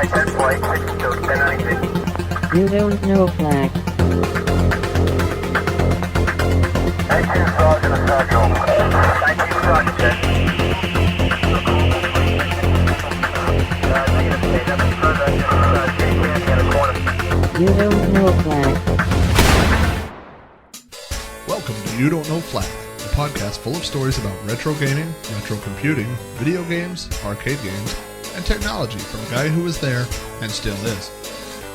You don't know flag. You don't know flag. Welcome to You Don't Know Flag, a podcast full of stories about retro gaming, retro computing, video games, arcade games, and technology from a guy who was there and still is.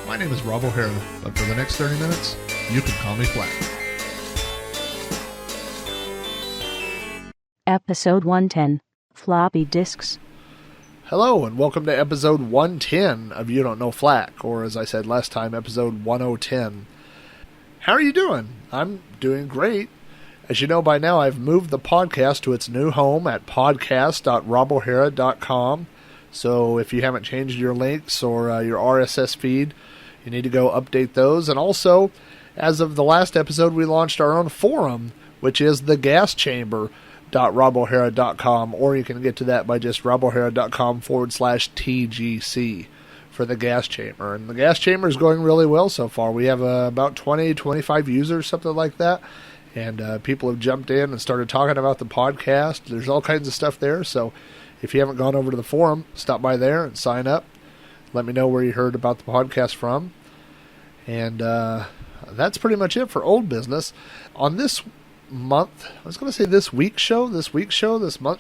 My name is Rob O'Hara, but for the next 30 minutes, you can call me Flag. Episode 110, Floppy Disks. Hello, and welcome to episode 110 of You Don't Know Flack, or as I said last time, episode 1010. How are you doing? I'm doing great. As you know by now, I've moved the podcast to its new home at podcast.robohara.com. So if you haven't changed your links or your RSS feed, you need to go update those. And also, as of the last episode, we launched our own forum, which is thegaschamber.robohara.com, or you can get to that by just robohara.com/TGC for the gas chamber. And the gas chamber is going really well so far. We have about 20, 25 users, something like that. And people have jumped in and started talking about the podcast. There's all kinds of stuff there. So if you haven't gone over to the forum, stop by there and sign up. Let me know where you heard about the podcast from. And that's pretty much it for old business. On this month, I was going to say this month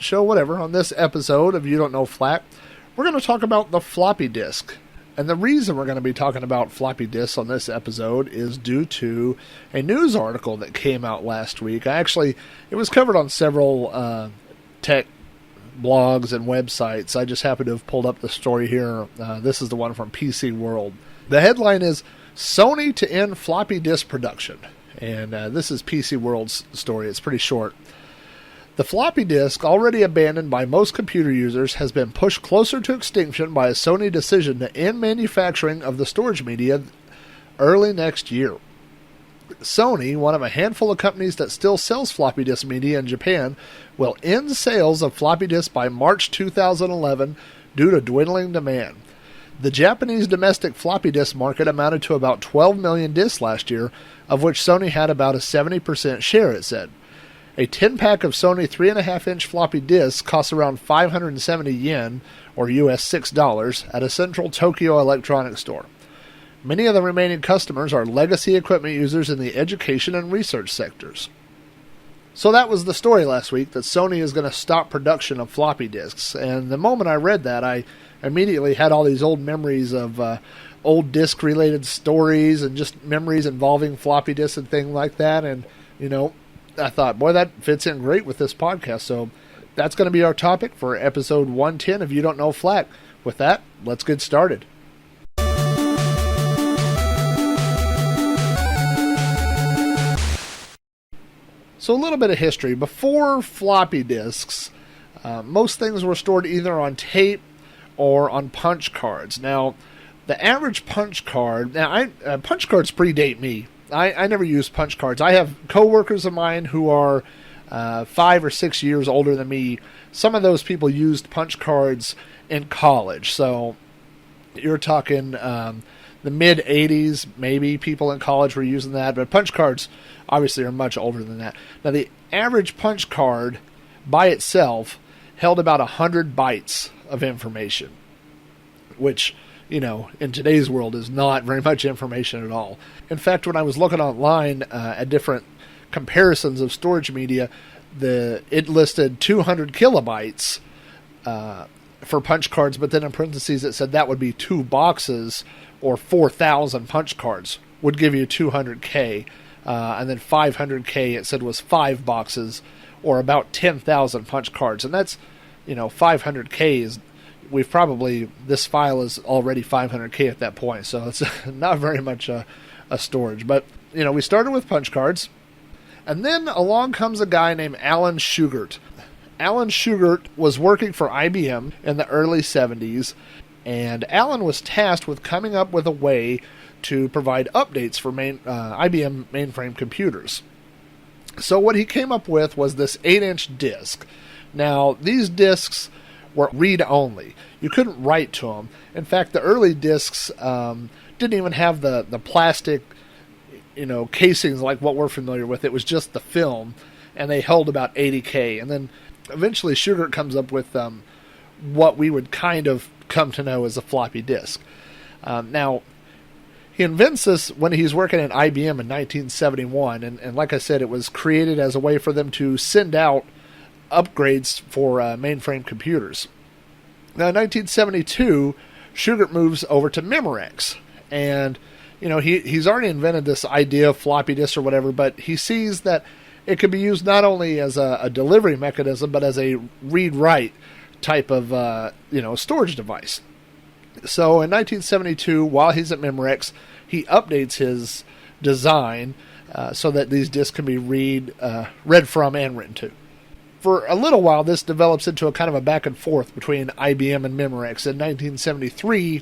show, whatever, on this episode of You Don't Know Flack, we're going to talk about the floppy disk. And the reason we're going to be talking about floppy disks on this episode is due to a news article that came out last week. It was covered on several tech blogs and websites. I just happen to have pulled up the story here. This is the one from PC World. The headline is, Sony to end floppy disk production. And this is PC World's story. It's pretty short. The floppy disk, already abandoned by most computer users, has been pushed closer to extinction by a Sony decision to end manufacturing of the storage media early next year. Sony, one of a handful of companies that still sells floppy disk media in Japan, will end sales of floppy disks by March 2011 due to dwindling demand. The Japanese domestic floppy disk market amounted to about 12 million disks last year, of which Sony had about a 70% share, it said. A 10-pack of Sony 3.5-inch floppy disks costs around 570 yen, or US $6, at a central Tokyo electronics store. Many of the remaining customers are legacy equipment users in the education and research sectors. So that was the story last week, that Sony is going to stop production of floppy disks. And the moment I read that, I immediately had all these old memories of old disk-related stories and just memories involving floppy disks and things like that. And, I thought, boy, that fits in great with this podcast. So that's going to be our topic for episode 110 of You Don't Know Flack. With that, let's get started. So a little bit of history. Before floppy disks, most things were stored either on tape or on punch cards. Now, the average punch card... punch cards predate me. I never used punch cards. I have coworkers of mine who are 5 or 6 years older than me. Some of those people used punch cards in college. So you're talking the mid-'80s, maybe people in college were using that. But punch cards obviously are much older than that. Now, the average punch card by itself held about 100 bytes of information, which, in today's world is not very much information at all. In fact, when I was looking online at different comparisons of storage media, it listed 200 kilobytes for punch cards, but then in parentheses it said that would be 2 boxes, or 4,000 punch cards would give you 200K. And then 500K it said was 5 boxes, or about 10,000 punch cards. And that's, 500K is... this file is already 500K at that point, so it's not very much a storage. But, we started with punch cards, and then along comes a guy named Alan Shugart. Alan Shugart was working for IBM in the early 70s, and Alan was tasked with coming up with a way to provide updates for IBM mainframe computers. So what he came up with was this 8-inch disk. Now, these disks were read-only. You couldn't write to them. In fact, the early discs didn't even have the plastic, casings like what we're familiar with. It was just the film, and they held about 80K. And then eventually Shugart comes up with what we would kind of come to know as a floppy disk. Now, he invents this when he's working at IBM in 1971, and like I said, it was created as a way for them to send out upgrades for mainframe computers. Now, in 1972, Shugart moves over to Memorex, and he's already invented this idea of floppy disk or whatever, but he sees that it could be used not only as a delivery mechanism, but as a read-write type of storage device. So in 1972, while he's at Memorex, he updates his design so that these disks can be read from and written to. For a little while, this develops into a kind of a back and forth between IBM and Memorex. In 1973,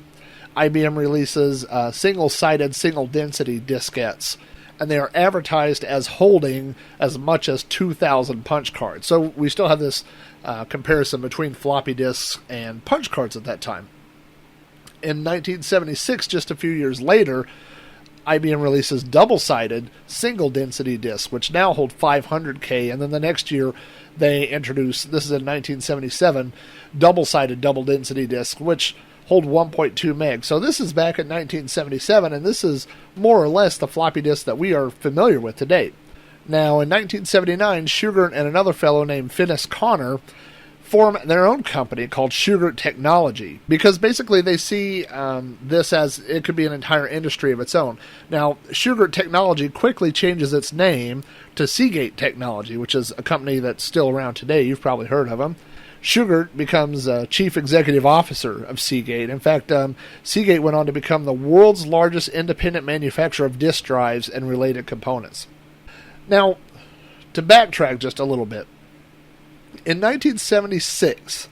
IBM releases single-sided, single-density diskettes, and they are advertised as holding as much as 2,000 punch cards. So we still have this comparison between floppy disks and punch cards at that time. In 1976, just a few years later, IBM releases double-sided, single-density disks, which now hold 500K, and then the next year they introduce, this is in 1977, double-sided, double-density disks, which hold 1.2 meg. So this is back in 1977, and this is more or less the floppy disk that we are familiar with today. Now, in 1979, Shugart and another fellow named Finis Connor form their own company called Shugart Technology, because basically they see this as it could be an entire industry of its own. Now, Shugart Technology quickly changes its name to Seagate Technology, which is a company that's still around today. You've probably heard of them. Shugart becomes chief executive officer of Seagate. In fact, Seagate went on to become the world's largest independent manufacturer of disk drives and related components. Now, to backtrack just a little bit, in 1976,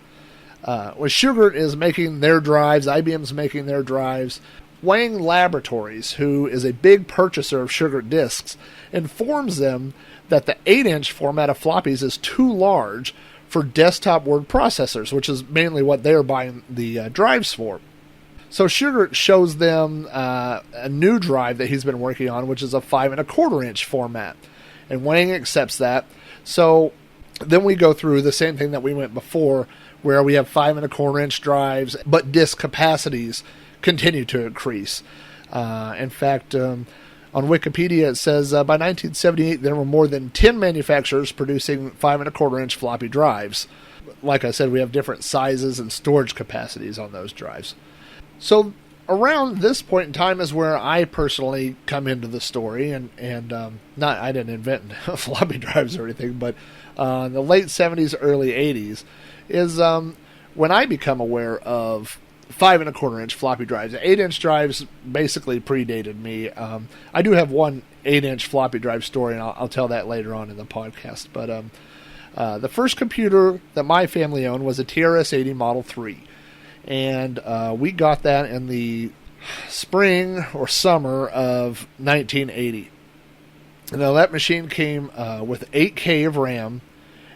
when Shugart is making their drives, IBM's making their drives, Wang Laboratories, who is a big purchaser of Shugart disks, informs them that the 8-inch format of floppies is too large for desktop word processors, which is mainly what they're buying the drives for. So Shugart shows them a new drive that he's been working on, which is a 5.25-inch format, and Wang accepts that. So then we go through the same thing that we went before, where we have 5.25-inch drives, but disk capacities continue to increase. In fact, on Wikipedia it says by 1978 there were more than 10 manufacturers producing 5.25-inch floppy drives. Like I said, we have different sizes and storage capacities on those drives. So around this point in time is where I personally come into the story, and not I didn't invent floppy drives or anything, but in the late 70s, early 80s is when I become aware of 5.25-inch floppy drives. 8-inch drives basically predated me. I do have one 8-inch floppy drive story, and I'll tell that later on in the podcast. But the first computer that my family owned was a TRS-80 Model 3. And we got that in the spring or summer of 1980. Now, that machine came with 8K of RAM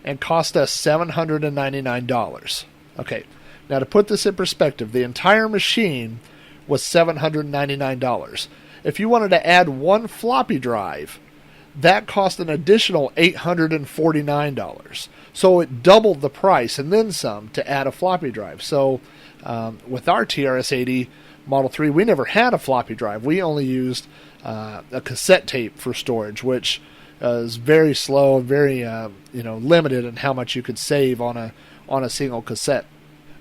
and cost us $799. Okay, now to put this in perspective, the entire machine was $799. If you wanted to add one floppy drive, that cost an additional $849. So it doubled the price and then some to add a floppy drive. So with our TRS-80 Model 3, we never had a floppy drive. We only used a cassette tape for storage, which is very slow, very limited in how much you could save on a single cassette.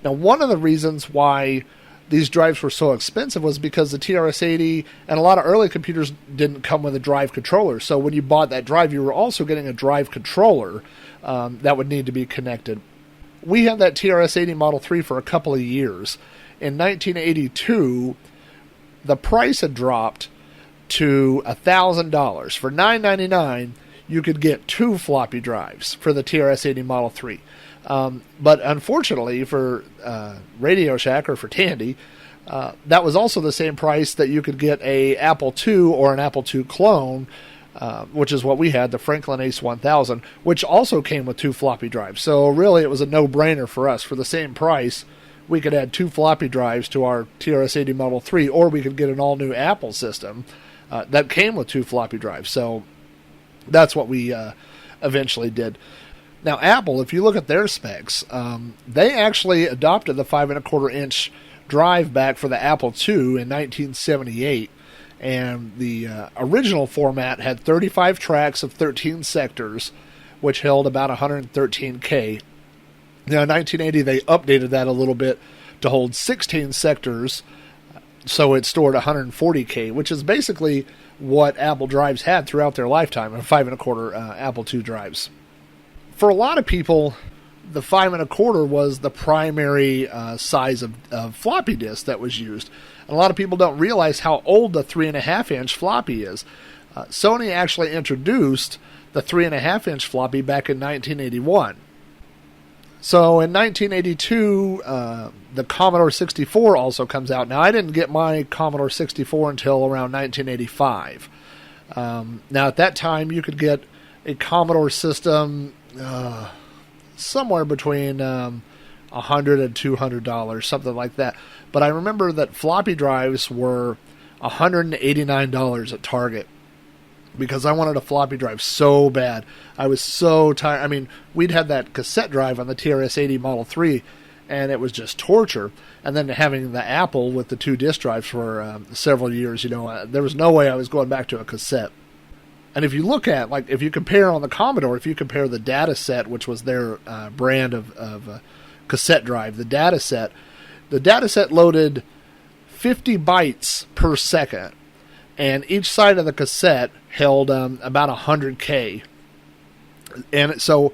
Now, one of the reasons why these drives were so expensive was because the TRS-80 and a lot of early computers didn't come with a drive controller. So when you bought that drive, you were also getting a drive controller that would need to be connected. We had that TRS-80 Model 3 for a couple of years. In 1982, the price had dropped to $1,000. For $999, you could get 2 floppy drives for the TRS-80 Model 3. But unfortunately for Radio Shack or for Tandy, that was also the same price that you could get a Apple II or an Apple II clone which is what we had, the Franklin Ace 1000, which also came with 2 floppy drives. So really it was a no-brainer for us. For the same price, we could add 2 floppy drives to our TRS-80 Model 3, or we could get an all-new Apple system that came with 2 floppy drives. So that's what we eventually did. Now, Apple, if you look at their specs, they actually adopted the 5.25-inch drive back for the Apple II in 1978. And the original format had 35 tracks of 13 sectors, which held about 113K. Now, in 1980, they updated that a little bit to hold 16 sectors, so it stored 140K, which is basically what Apple drives had throughout their lifetime, 5.25 Apple II drives. For a lot of people, the 5.25 was the primary size of floppy disk that was used. And a lot of people don't realize how old the 3.5-inch floppy is. Sony actually introduced the 3.5-inch floppy back in 1981. So in 1982, the Commodore 64 also comes out. Now, I didn't get my Commodore 64 until around 1985. Now, at that time, you could get a Commodore system somewhere between $100 and $200, something like that. But I remember that floppy drives were $189 at Target because I wanted a floppy drive so bad. I was so tired. I mean, we'd had that cassette drive on the TRS-80 Model 3, and it was just torture. And then having the Apple with the 2 disk drives for several years, there was no way I was going back to a cassette. And if you look at, if you compare on the Commodore, if you compare the data set, which was their brand of cassette drive, the data set loaded 50 bytes per second, and each side of the cassette held about 100K. And so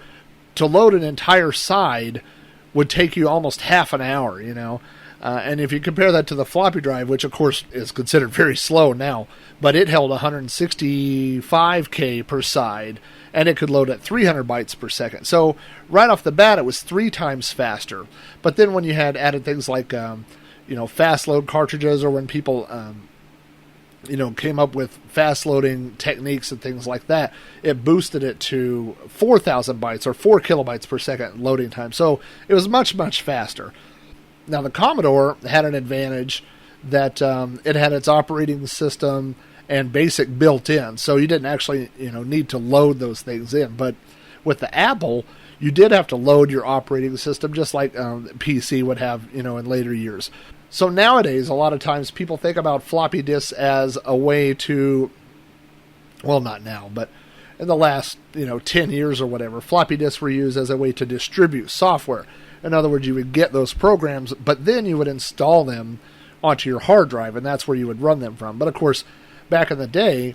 to load an entire side would take you almost half an hour, and if you compare that to the floppy drive, which of course is considered very slow now, but it held 165K per side, and it could load at 300 bytes per second. So right off the bat, it was 3 times faster. But then when you had added things like, fast load cartridges, or when people, came up with fast loading techniques and things like that, it boosted it to 4,000 bytes or 4 kilobytes per second loading time. So it was much, much faster. Now, the Commodore had an advantage that it had its operating system and BASIC built in, so you didn't actually need to load those things in. But with the Apple, you did have to load your operating system, just like PC would have in later years. So nowadays, a lot of times people think about floppy disks as a way to, well, not now, but in the last 10 years or whatever, floppy disks were used as a way to distribute software. In other words, you would get those programs, but then you would install them onto your hard drive, and that's where you would run them from. But of course, back in the day,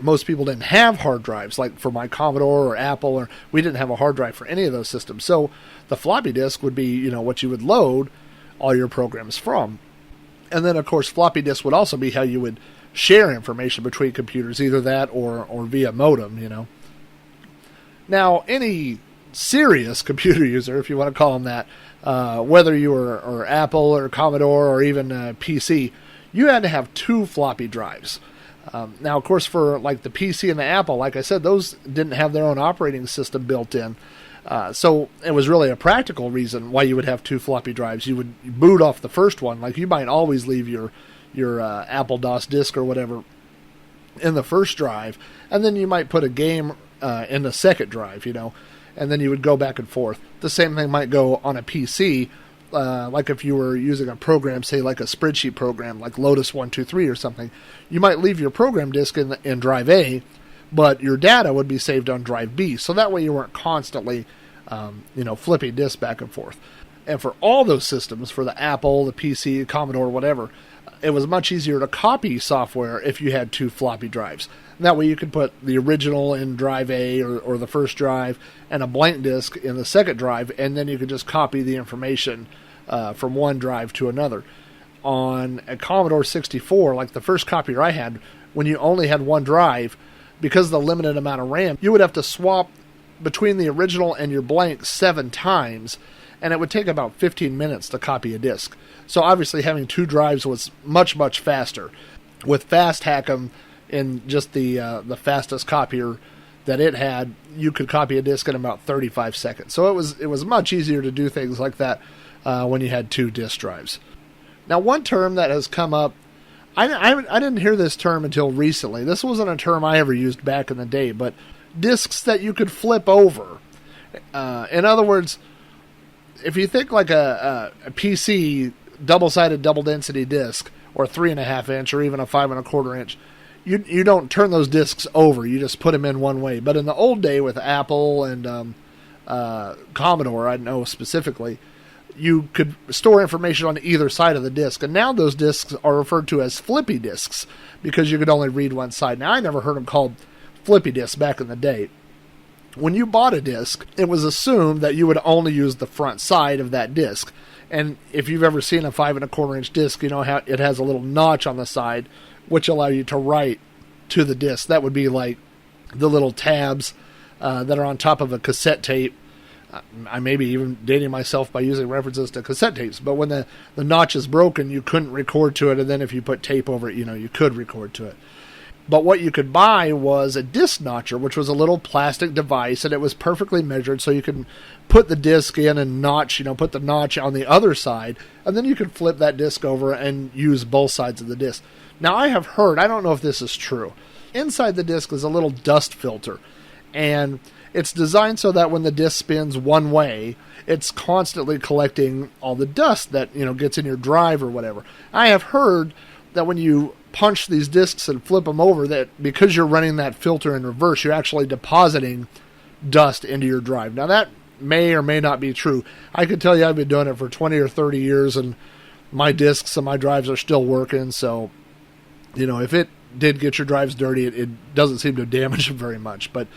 most people didn't have hard drives, like for my Commodore or Apple, or we didn't have a hard drive for any of those systems. So the floppy disk would be, what you would load all your programs from. And then, of course, floppy disk would also be how you would share information between computers, either that or via modem, Now, any serious computer user, if you want to call them that, whether you were Apple or Commodore or even PC, you had to have 2 floppy drives. Now, of course, for the PC and the Apple, like I said, those didn't have their own operating system built in. So it was really a practical reason why you would have 2 floppy drives. You would boot off the first one. You might always leave your Apple DOS disk or whatever in the first drive, and then you might put a game in the second drive, and then you would go back and forth. The same thing might go on a PC, like if you were using a program, say like a spreadsheet program, like Lotus 123 or something. You might leave your program disk in drive A, but your data would be saved on drive B, so that way you weren't constantly, flipping disks back and forth. And for all those systems, for the Apple, the PC, Commodore, whatever, it was much easier to copy software if you had 2 floppy drives. And that way you could put the original in drive A or the first drive and a blank disk in the second drive, and then you could just copy the information from one drive to another. On a Commodore 64, like the first copier I had, when you only had one drive, because of the limited amount of RAM, you would have to swap between the original and your blank 7 times, and it would take about 15 minutes to copy a disk. So obviously having 2 drives was much, much faster. With FastHack'em, in just the fastest copier that it had, you could copy a disk in about 35 seconds. So it was much easier to do things like that when you had 2 disk drives. Now, one term that has come up, I didn't hear this term until recently. This wasn't a term I ever used back in the day, but disks that you could flip over. In other words, if you think like a PC double-sided double-density disk, or 3.5 inch, or even a 5 1/4 inch, you don't turn those disks over. You just put them in one way. But in the old day with Apple and Commodore, I know specifically, you could store information on either side of the disk. And now those disks are referred to as floppy disks because you could only read one side. Now, I never heard them called floppy disks back in the day. When you bought a disk, it was assumed that you would only use the front side of that disk. And if you've ever seen a 5 1/4 inch disk, you know how it has a little notch on the side, which allow you to write to the disk. That would be like the little tabs that are on top of a cassette tape. I may be even dating myself by using references to cassette tapes, but when the notch is broken, you couldn't record to it, and then if you put tape over it, you could record to it. But what you could buy was a disc notcher, which was a little plastic device, and it was perfectly measured, so you could put the disc in and notch, put the notch on the other side, and then you could flip that disc over and use both sides of the disc. Now, I have heard, I don't know if this is true, inside the disc is a little dust filter, and it's designed so that when the disc spins one way, it's constantly collecting all the dust that, gets in your drive or whatever. I have heard that when you punch these discs and flip them over, that because you're running that filter in reverse, you're actually depositing dust into your drive. Now, that may or may not be true. I can tell you I've been doing it for 20 or 30 years, and my discs and my drives are still working, so, if it did get your drives dirty, it doesn't seem to damage them very much. But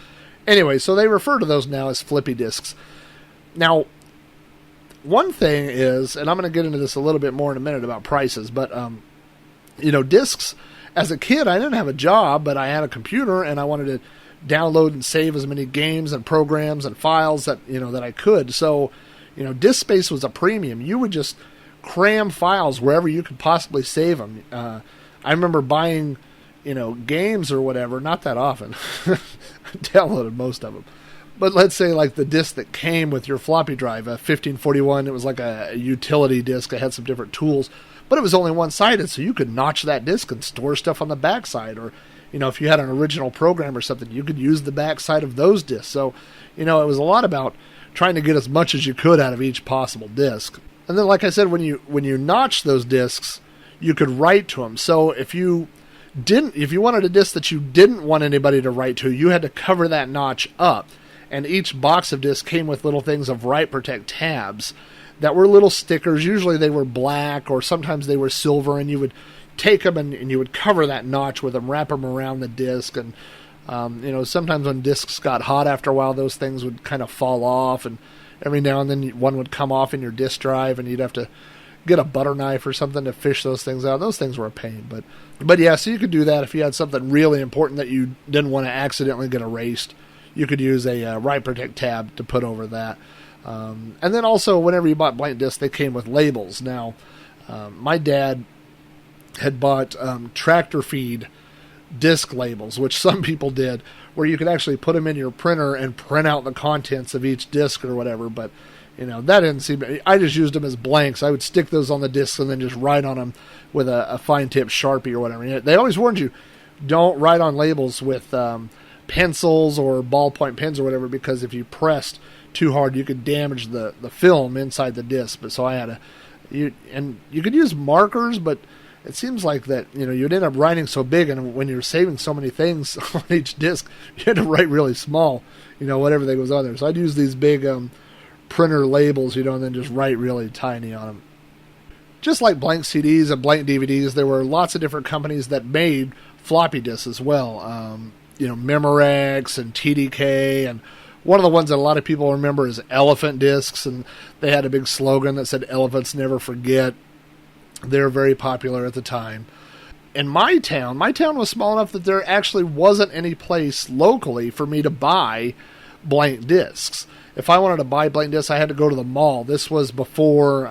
anyway, so they refer to those now as floppy disks. Now, one thing is, and I'm going to get into this a little bit more in a minute about prices, but discs, as a kid, I didn't have a job, but I had a computer and I wanted to download and save as many games and programs and files that I could. So, disk space was a premium. You would just cram files wherever you could possibly save them. I remember buying, games or whatever, not that often. I downloaded most of them. But let's say like the disc that came with your floppy drive, a 1541, it was like a utility disc. It had some different tools. But it was only one-sided, so you could notch that disc and store stuff on the backside. Or, if you had an original program or something, you could use the backside of those discs. So, it was a lot about trying to get as much as you could out of each possible disc. And then, like I said, when you notch those discs, you could write to them. So if you wanted a disc that you didn't want anybody to write to, you had to cover that notch up. And each box of discs came with little things of write protect tabs that were little stickers. Usually they were black, or sometimes they were silver, and you would take them and you would cover that notch with them, wrap them around the disc. And sometimes when discs got hot after a while, those things would kind of fall off, and every now and then one would come off in your disk drive, and you'd have to get a butter knife or something to fish those things out. Those things were a pain, but yeah, so you could do that if you had something really important that you didn't want to accidentally get erased. You could use a write protect tab to put over that. And then also, whenever you bought blank discs, they came with labels. Now, my dad had bought tractor feed disc labels, which some people did, where you could actually put them in your printer and print out the contents of each disc or whatever. But, that didn't seem... I just used them as blanks. I would stick those on the discs and then just write on them with a fine-tip Sharpie or whatever. They always warned you, don't write on labels with pencils or ballpoint pens or whatever, because if you pressed too hard, you could damage the film inside the disc. But so I had you could use markers, but it seems like that you'd end up writing so big, and when you're saving so many things on each disc, you had to write really small, whatever that goes on there. So I'd use these big printer labels, and then just write really tiny on them. Just like blank CDs and blank DVDs, there were lots of different companies that made floppy disks as well. Memorex and TDK, and one of the ones that a lot of people remember is Elephant Discs, and they had a big slogan that said "Elephants never forget." They were very popular at the time. In my town was small enough that there actually wasn't any place locally for me to buy blank discs. If I wanted to buy blank discs, I had to go to the mall. This was before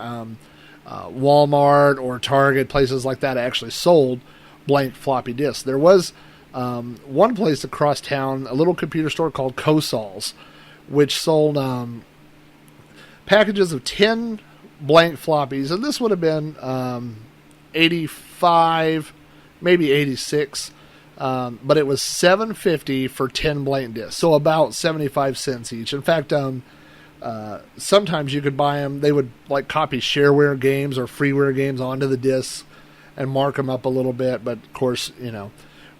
Walmart or Target, places like that actually sold blank floppy disks. There was one place across town, a little computer store called Cosal's, which sold packages of 10 blank floppies, and this would have been 85, maybe 86, but it was $7.50 for 10 blank discs, so about 75 cents each. In fact, sometimes you could buy them. They would like copy shareware games or freeware games onto the discs and mark them up a little bit. But of course,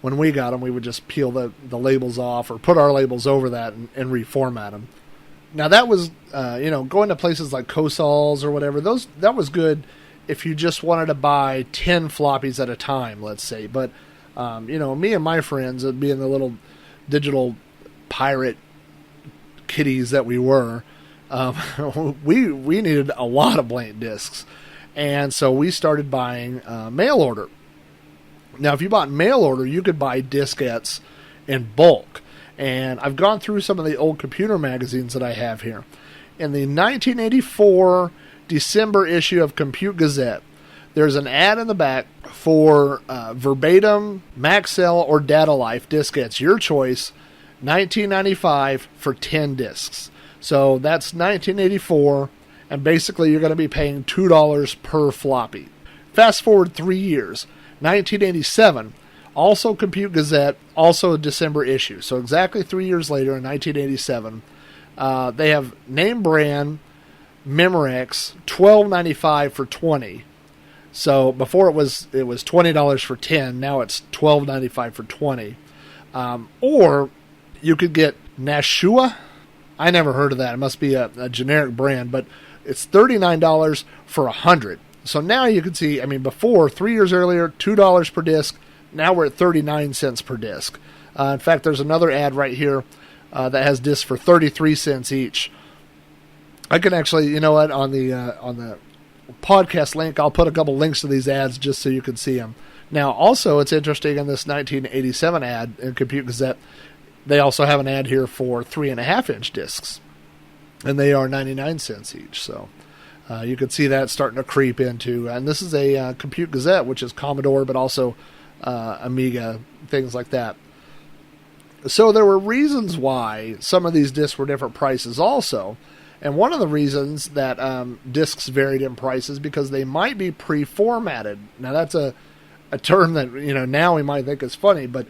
when we got them, we would just peel the labels off or put our labels over that and reformat them. Now that was, going to places like Cosal's or whatever. That was good if you just wanted to buy 10 floppies at a time, let's say. But me and my friends, being the little digital pirate kitties that we were, we needed a lot of blank discs, and so we started buying mail order. Now, if you bought mail order, you could buy diskettes in bulk, and I've gone through some of the old computer magazines that I have here. In the 1984 December issue of Compute Gazette, there's an ad in the back for Verbatim, Maxell, or Data Life diskettes, your choice, $19.95 for 10 discs. So that's 1984, and basically you're going to be paying $2 per floppy. Fast forward 3 years, 1987, also Compute Gazette, also a December issue. So exactly 3 years later, in 1987, they have name brand Memorex, $12.95 for 20. So before it was $20 for 10, now it's $12.95 for 20. Or you could get Nashua. I never heard of that. It must be a generic brand, but it's $39 for 100. So now you can see, before, 3 years earlier, $2 per disc. Now we're at 39 cents per disc. In fact, there's another ad right here that has discs for 33 cents each. I can actually, on the podcast link, I'll put a couple links to these ads just so you can see them. Now, also, it's interesting in this 1987 ad in Compute Gazette, they also have an ad here for 3.5-inch discs, and they are 99 cents each. So you can see that starting to creep into, and this is a Compute Gazette, which is Commodore, but also Amiga, things like that. So there were reasons why some of these discs were different prices also. And one of the reasons that discs varied in prices because they might be pre-formatted. Now that's a term that now we might think is funny, but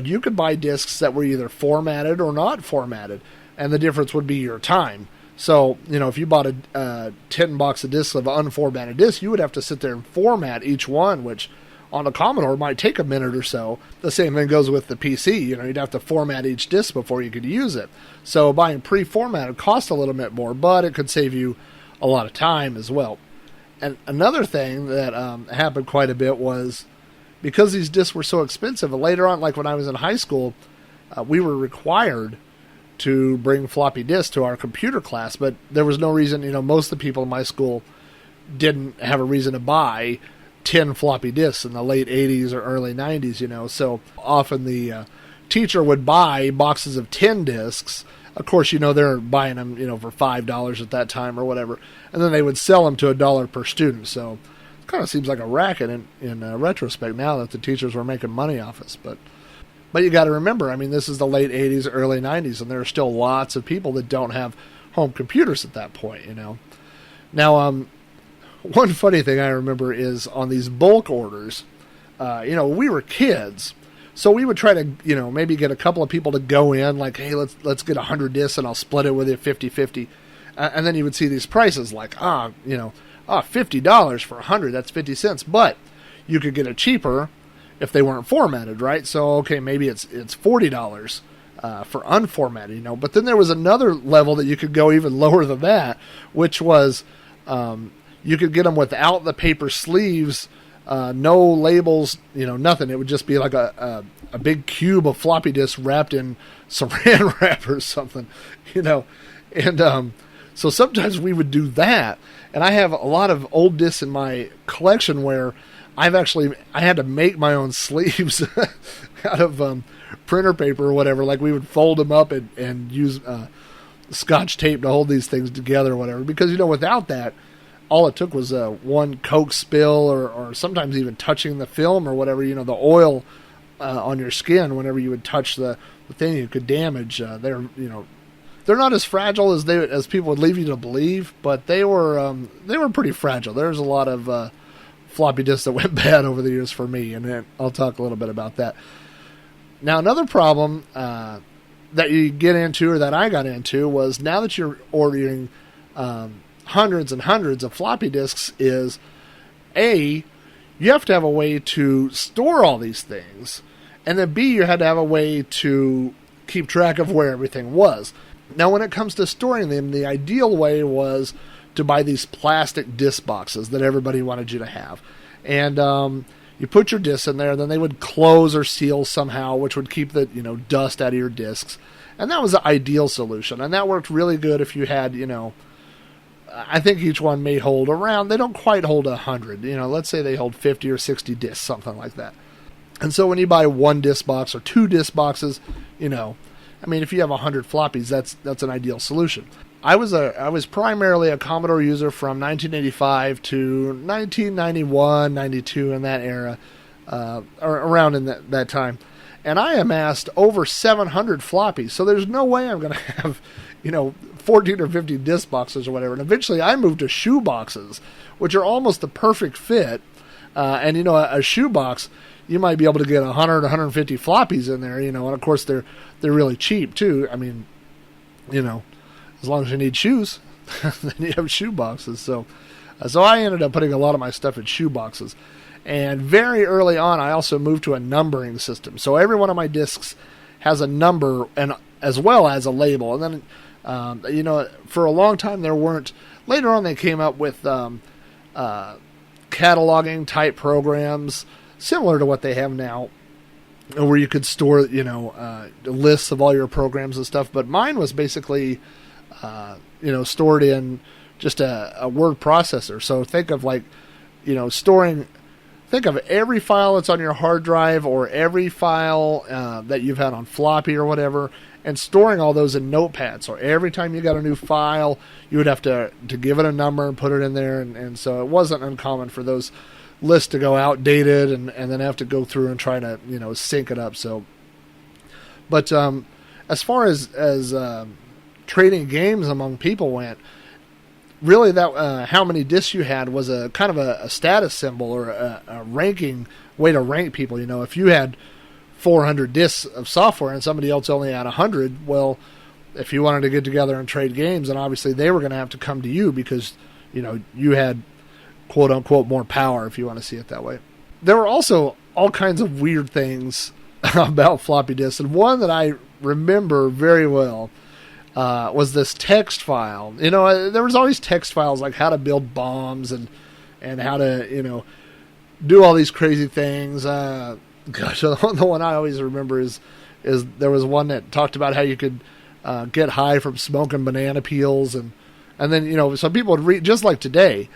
you could buy discs that were either formatted or not formatted, and the difference would be your time. So if you bought a 10 box of discs of unformatted discs, you would have to sit there and format each one, which on a Commodore might take a minute or so. The same thing goes with the PC. You'd have to format each disc before you could use it. So buying pre-formatted cost a little bit more, but it could save you a lot of time as well. And another thing that happened quite a bit was because these discs were so expensive, later on, like when I was in high school, we were required to bring floppy disks to our computer class, but there was no reason, most of the people in my school didn't have a reason to buy 10 floppy disks in the late 80s or early 90s, so often the teacher would buy boxes of 10 disks. Of course, they're buying them, for $5 at that time or whatever, and then they would sell them to $1 per student. So it kind of seems like a racket in retrospect now that the teachers were making money off us. But you got to remember, this is the late 80s, early 90s, and there are still lots of people that don't have home computers at that point, Now, one funny thing I remember is on these bulk orders, we were kids, so we would try to, maybe get a couple of people to go in, like, hey, let's get 100 discs and I'll split it with you 50-50. And then you would see these prices like, $50 for 100, that's 50 cents. But you could get it cheaper if they weren't formatted, right? So, okay, maybe it's $40 for unformatted, But then there was another level that you could go even lower than that, which was you could get them without the paper sleeves, no labels, nothing. It would just be like a big cube of floppy disks wrapped in saran wrap or something, And so sometimes we would do that. And I have a lot of old discs in my collection where I had to make my own sleeves out of printer paper or whatever. Like we would fold them up and use Scotch tape to hold these things together or whatever. Because, without that, all it took was one Coke spill or sometimes even touching the film or whatever, the oil on your skin whenever you would touch the thing. You could damage. They're not as fragile as people would leave you to believe, but they were pretty fragile. There's a lot of floppy disks that went bad over the years for me, and I'll talk a little bit about that. Now, another problem that you get into, or that I got into, was now that you're ordering hundreds and hundreds of floppy disks, is A, you have to have a way to store all these things, and then B, you had to have a way to keep track of where everything was. Now, when it comes to storing them, the ideal way was to buy these plastic disk boxes that everybody wanted you to have. And you put your disks in there, then they would close or seal somehow, which would keep the dust out of your disks. And that was the ideal solution. And that worked really good if you had, I think each one may hold around, they don't quite hold 100. Let's say they hold 50 or 60 disks, something like that. And so when you buy one disk box or two disk boxes, if you have 100 floppies, that's an ideal solution. I was primarily a Commodore user from 1985 to 1991, 92, in that era, or around in that time. And I amassed over 700 floppies, so there's no way I'm going to have, 14 or 50 disk boxes or whatever. And eventually I moved to shoe boxes, which are almost the perfect fit. And a shoe box, you might be able to get 100, 150 floppies in there, and of course they're really cheap too. As long as you need shoes, then you have shoe boxes. So I ended up putting a lot of my stuff in shoe boxes. And very early on, I also moved to a numbering system. So every one of my discs has a number, and as well as a label. And then, for a long time there weren't. Later on, they came up with cataloging type programs similar to what they have now, where you could store, lists of all your programs and stuff. But mine was basically, stored in just a word processor. So think of think of every file that's on your hard drive, or every file that you've had on floppy or whatever, and storing all those in Notepad. So every time you got a new file, you would have to give it a number and put it in there. And so it wasn't uncommon for those lists to go outdated and then have to go through and try to, sync it up. So, but as far as trading games among people went, really that how many discs you had was a kind of a status symbol, or a ranking way to rank people. If you had 400 discs of software and somebody else only had 100, well, if you wanted to get together and trade games, then obviously they were going to have to come to you because you had quote unquote more power, if you want to see it that way. There were also all kinds of weird things about floppy disks, and one that I remember very well was this text file. There was always text files like how to build bombs and how to do all these crazy things. Gosh, the one I always remember is there was one that talked about how you could get high from smoking banana peels, and then some people would read, just like today.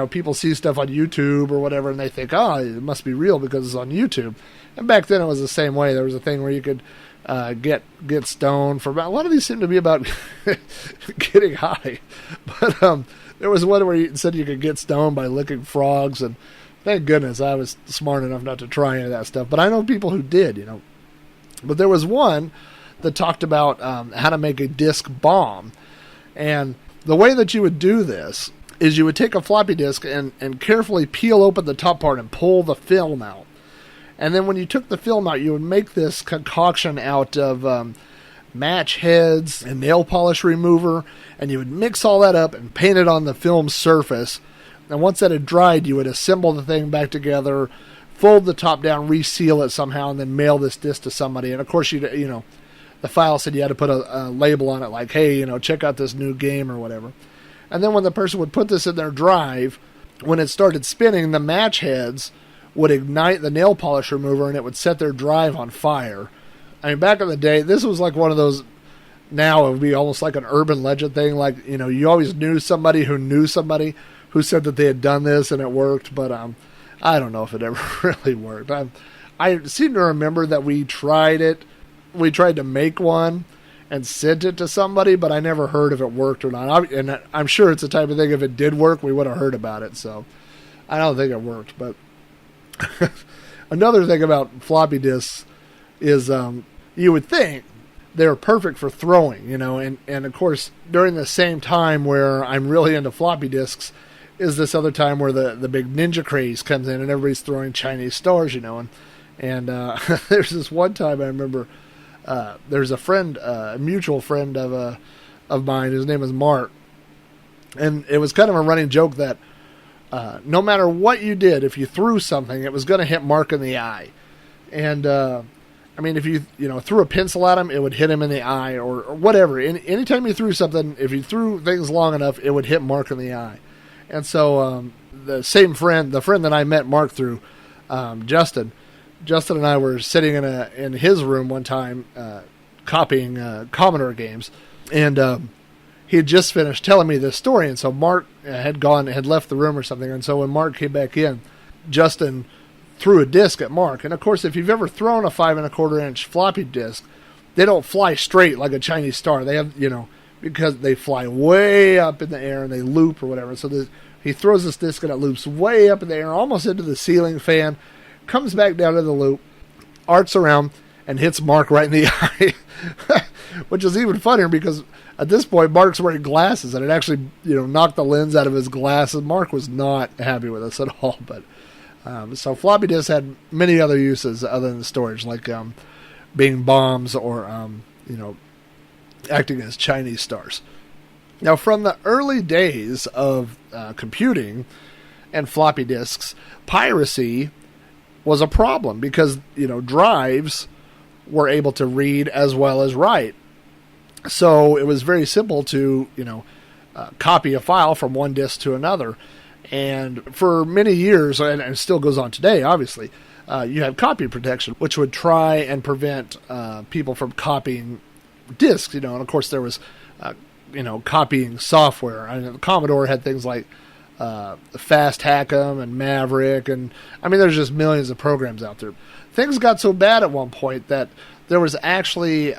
People see stuff on YouTube or whatever, and they think, it must be real because it's on YouTube. And back then it was the same way. There was a thing where you could get stoned for about. A lot of these seem to be about getting high, but there was one where it said you could get stoned by licking frogs, and thank goodness I was smart enough not to try any of that stuff. But I know people who did, But there was one that talked about how to make a disk bomb, and the way that you would do this is you would take a floppy disk and carefully peel open the top part and pull the film out. And then when you took the film out, you would make this concoction out of match heads and nail polish remover, and you would mix all that up and paint it on the film surface. And once that had dried, you would assemble the thing back together, fold the top down, reseal it somehow, and then mail this disc to somebody. And of course, the file said you had to put a label on it like, hey, check out this new game or whatever. And then when the person would put this in their drive, when it started spinning, the match heads would ignite the nail polish remover, and it would set their drive on fire. I mean, back in the day, this was like one of those, now it would be almost like an urban legend thing. Like, you always knew somebody who said that they had done this and it worked, but I don't know if it ever really worked. I seem to remember that we tried it. We tried to make one and sent it to somebody, but I never heard if it worked or not. And I'm sure it's the type of thing, if it did work, we would have heard about it. So I don't think it worked. But Another thing about floppy disks is you would think they're perfect for throwing, and of course, during the same time where I'm really into floppy disks is this other time where the big ninja craze comes in and everybody's throwing Chinese stars, and there's this one time I remember there's a friend, a mutual friend of mine, his name is Mark, and it was kind of a running joke that no matter what you did, if you threw something, it was going to hit Mark in the eye. And, if you threw a pencil at him, it would hit him in the eye or whatever. Anytime you threw something, if you threw things long enough, it would hit Mark in the eye. And so the friend that I met Mark through, Justin and I were sitting in his room one time copying Commodore games. And he had just finished telling me this story, and so Mark had left the room or something, and so when Mark came back in, Justin threw a disc at Mark. And of course, if you've ever thrown a 5 1/4 inch floppy disk, they don't fly straight like a Chinese star. They have, because they fly way up in the air and they loop or whatever. So he throws this disc and it loops way up in the air, almost into the ceiling fan, comes back down to the loop, arcs around, and hits Mark right in the eye, which is even funnier because at this point Mark's wearing glasses and it actually knocked the lens out of his glasses. Mark was not happy with us at all. But so floppy disks had many other uses other than storage, like being bombs or acting as Chinese stars. Now, from the early days of computing and floppy disks, piracy was a problem because drives were able to read as well as write. So it was very simple to, copy a file from one disk to another. And for many years, and it still goes on today, obviously, you had copy protection, which would try and prevent people from copying disks, and of course there was, copying software. The Commodore had things like Fast Hack'em and Maverick, and there's just millions of programs out there. Things got so bad at one point that there was actually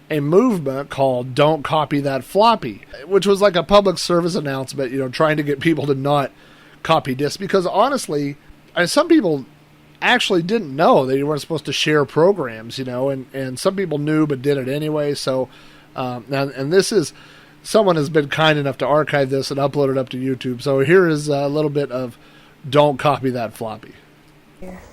a movement called "Don't Copy That Floppy," which was like a public service announcement, trying to get people to not copy disks. Because honestly, some people actually didn't know that you weren't supposed to share programs, and some people knew but did it anyway. So, and this is, someone has been kind enough to archive this and upload it up to YouTube. So here is a little bit of "Don't Copy That Floppy."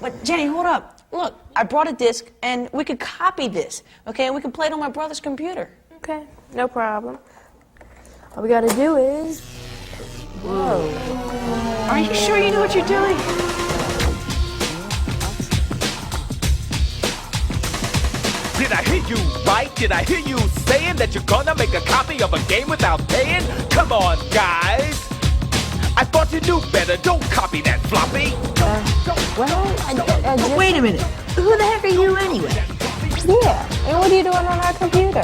But Jenny, hold up. Look, I brought a disc, and we could copy this, okay? And we can play it on my brother's computer. Okay, no problem. All we gotta do is... Whoa. Are you sure you know what you're doing? Did I hear you right? Did I hear you saying that you're gonna make a copy of a game without paying? Come on, guys. I thought you knew better. Don't copy that floppy. Wait a minute. Who the heck are you anyway? Yeah, and what are you doing on our computer?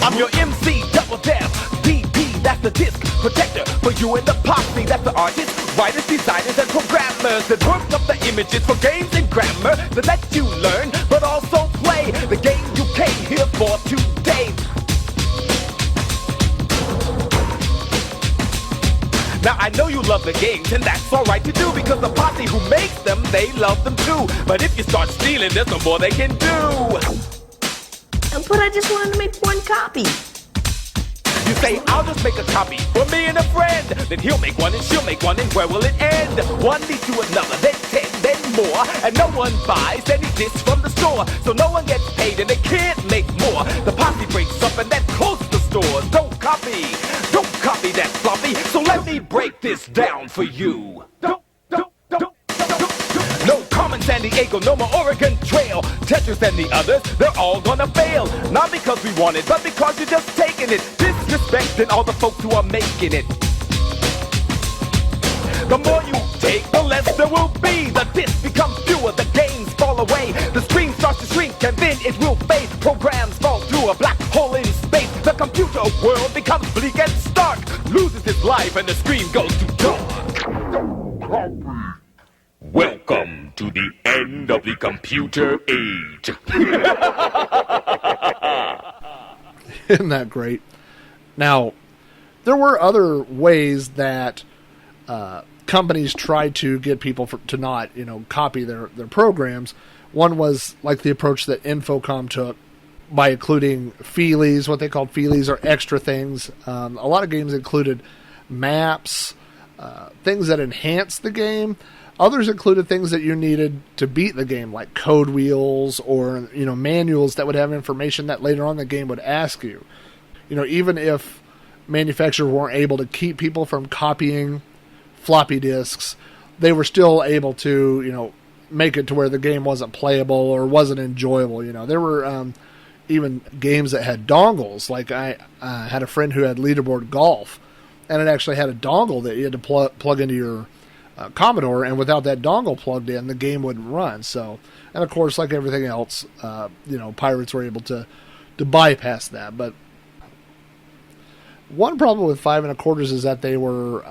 I'm your MC, double death. DP, that's the disc protector. For you and the posse, that's the artists, writers, designers, and programmers that work up the images for games and grammar that let you learn, but also play the game you came here for today. Now I know you love the games, and that's alright to do, because the posse who makes them, they love them too. But if you start stealing, there's no more they can do. But I just wanted to make one copy. You say, I'll just make a copy for me and a friend. Then he'll make one and she'll make one, and where will it end? One leads to another, then 10, then more. And no one buys any discs from the store. So no one gets paid and they can't make more. The posse breaks up and then closes the stores. Don't copy that floppy. So let me break this down for you. No Carmen San Diego, no more Oregon Trail. Tetris and the others, they're all gonna fail. Not because we want it, but because you're just taking it. Disrespecting all the folks who are making it. The more you take, the less there will be. The disc becomes fewer, the games fall away. The screen starts to shrink and then it will fade. Programs fall through a black hole in space. The computer world becomes bleak and stark. Loses its life and the screen goes to dark. Welcome to the end of the computer age. Isn't that great? Now, there were other ways that companies tried to get people to not, copy their programs. One was like the approach that Infocom took by including feelies, what they called feelies, or extra things. A lot of games included maps, things that enhanced the game. Others included things that you needed to beat the game, like code wheels or manuals that would have information that later on the game would ask you. Even if manufacturers weren't able to keep people from copying floppy disks, they were still able to make it to where the game wasn't playable or wasn't enjoyable. There were even games that had dongles. Like I had a friend who had Leaderboard Golf, and it actually had a dongle that you had to plug into your Commodore, and without that dongle plugged in, the game wouldn't run. So, and of course, like everything else, pirates were able to bypass that. But one problem with 5 1/4 is that they were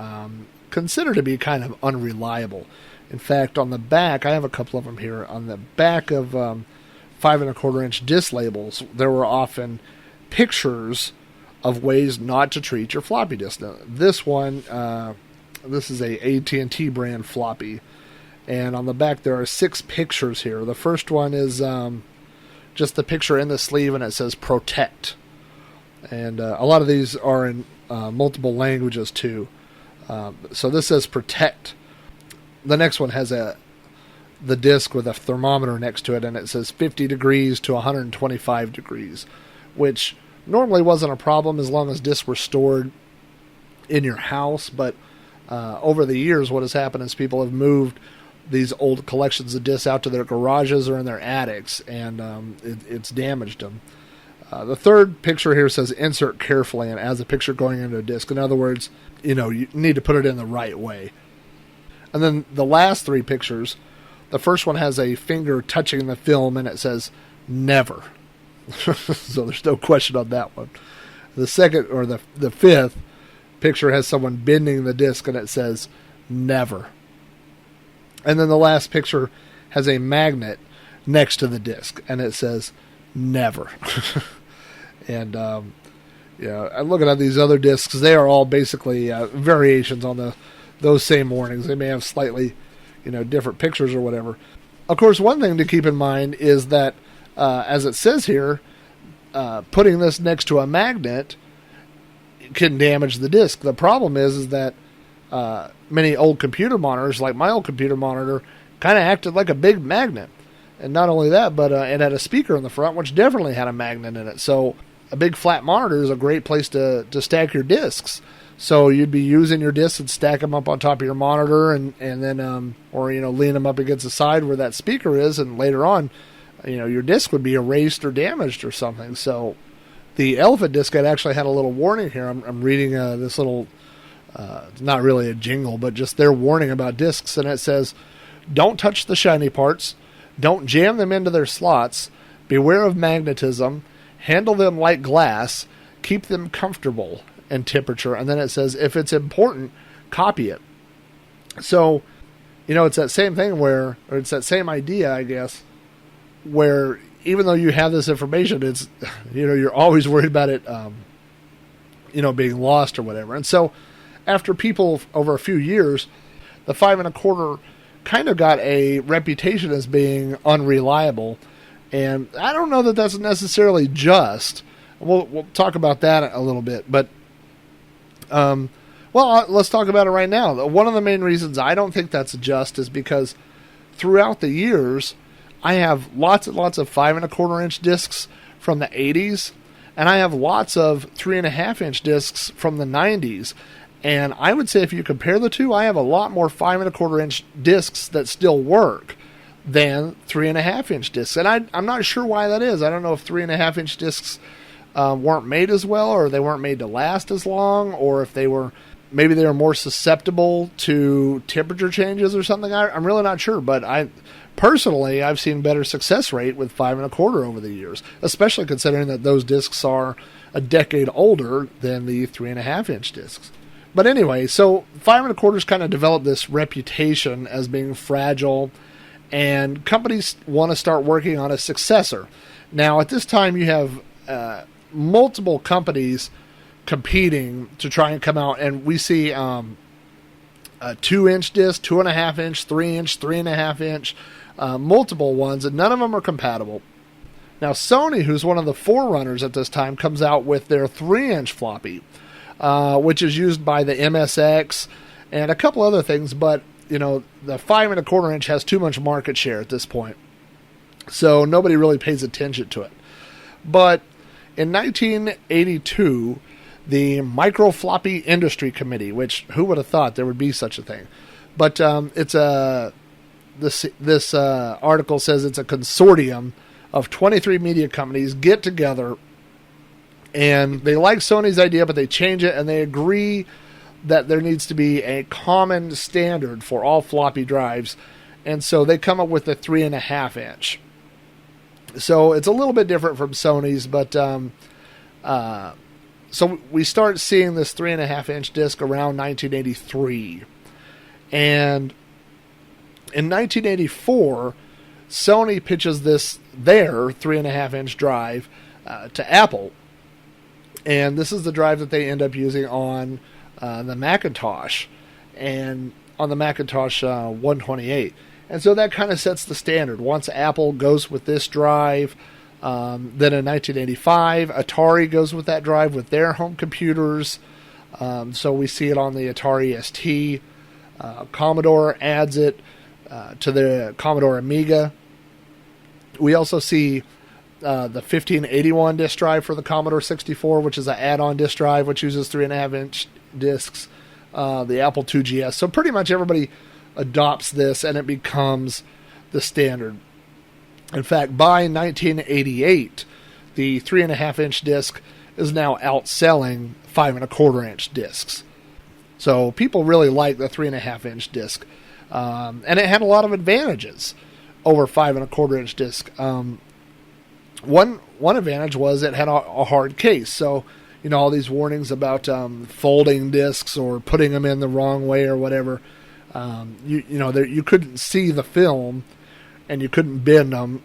considered to be kind of unreliable. In fact, on the back, I have a couple of them here. On the back of 5 1/4 disc labels, there were often pictures of ways not to treat your floppy disk. Now, this one. This is a AT&T brand floppy, and on the back there are 6 pictures here. The first one is just the picture in the sleeve, and it says protect. And a lot of these are in multiple languages too. So this says protect. The next one has the disc with a thermometer next to it, and it says 50 degrees to 125 degrees, which normally wasn't a problem as long as discs were stored in your house, but over the years, what has happened is people have moved these old collections of discs out to their garages or in their attics, and it's damaged them. The third picture here says insert carefully, and as a picture going into a disc. In other words, you need to put it in the right way. And then the last 3 pictures, the first one has a finger touching the film, and it says never. So there's no question on that one. The second, or the fifth, picture has someone bending the disc, and it says never. And then the last picture has a magnet next to the disc, and it says never. And I'm looking at these other discs. They are all basically variations on those same warnings. They may have slightly different pictures or whatever. Of course, one thing to keep in mind is that as it says here, putting this next to a magnet can damage the disc. The problem is that many old computer monitors, like my old computer monitor, kind of acted like a big magnet. And not only that, but it had a speaker in the front, which definitely had a magnet in it. So a big flat monitor is a great place to stack your discs. So you'd be using your discs and stack them up on top of your monitor, and then lean them up against the side where that speaker is, and later on, your disc would be erased or damaged or something. So the elephant disc actually had a little warning here. I'm reading this little, it's not really a jingle, but just their warning about discs. And it says, don't touch the shiny parts. Don't jam them into their slots. Beware of magnetism. Handle them like glass. Keep them comfortable and temperature. And then it says, if it's important, copy it. So, it's that same thing or it's that same idea, I guess, where even though you have this information, it's, you're always worried about it, being lost or whatever. And so after people over a few years, the 5 1/4 kind of got a reputation as being unreliable. And I don't know that that's necessarily just. We'll talk about that a little bit. But, let's talk about it right now. One of the main reasons I don't think that's just is because throughout the years, I have lots and lots of 5 1/4 discs from the 80s, and I have lots of 3.5 discs from the 90s. And I would say if you compare the two, I have a lot more 5 1/4 discs that still work than 3.5 discs. And I'm not sure why that is. I don't know if 3.5 discs weren't made as well, or they weren't made to last as long, or if maybe they were more susceptible to temperature changes or something. I'm really not sure, but personally, I've seen better success rate with 5 1/4 over the years, especially considering that those discs are a decade older than the 3.5 discs. But anyway, so 5 1/4 kind of developed this reputation as being fragile, and companies want to start working on a successor. Now, at this time, you have multiple companies competing to try and come out, and we see a 2-inch disc, 2.5-inch, 3-inch, 3.5-inch, multiple ones, and none of them are compatible. Now, Sony, who's one of the forerunners at this time, comes out with their 3-inch floppy, which is used by the MSX and a couple other things, but, the 5.25-inch has too much market share at this point. So nobody really pays attention to it. But in 1982, the Micro Floppy Industry Committee, which who would have thought there would be such a thing? But this article says it's a consortium of 23 media companies get together, and they like Sony's idea, but they change it, and they agree that there needs to be a common standard for all floppy drives, and so they come up with the 3.5-inch. So it's a little bit different from Sony's, but so we start seeing this 3.5-inch disc around 1983. And in 1984, Sony pitches their 3.5-inch drive to Apple. And this is the drive that they end up using on the Macintosh and on the Macintosh 128. And so that kind of sets the standard. Once Apple goes with this drive, then in 1985, Atari goes with that drive with their home computers. So we see it on the Atari ST. Commodore adds it to the Commodore Amiga. We also see the 1581 disk drive for the Commodore 64, which is an add-on disk drive, which uses 3.5-inch discs. The Apple IIgs. So pretty much everybody adopts this, and it becomes the standard. In fact, by 1988, the 3.5-inch disc is now outselling 5.25-inch discs. So people really like the 3.5-inch disc, and it had a lot of advantages over 5.25-inch disc. One advantage was it had a hard case, so all these warnings about folding discs or putting them in the wrong way or whatever. You couldn't see the film, and you couldn't bend them,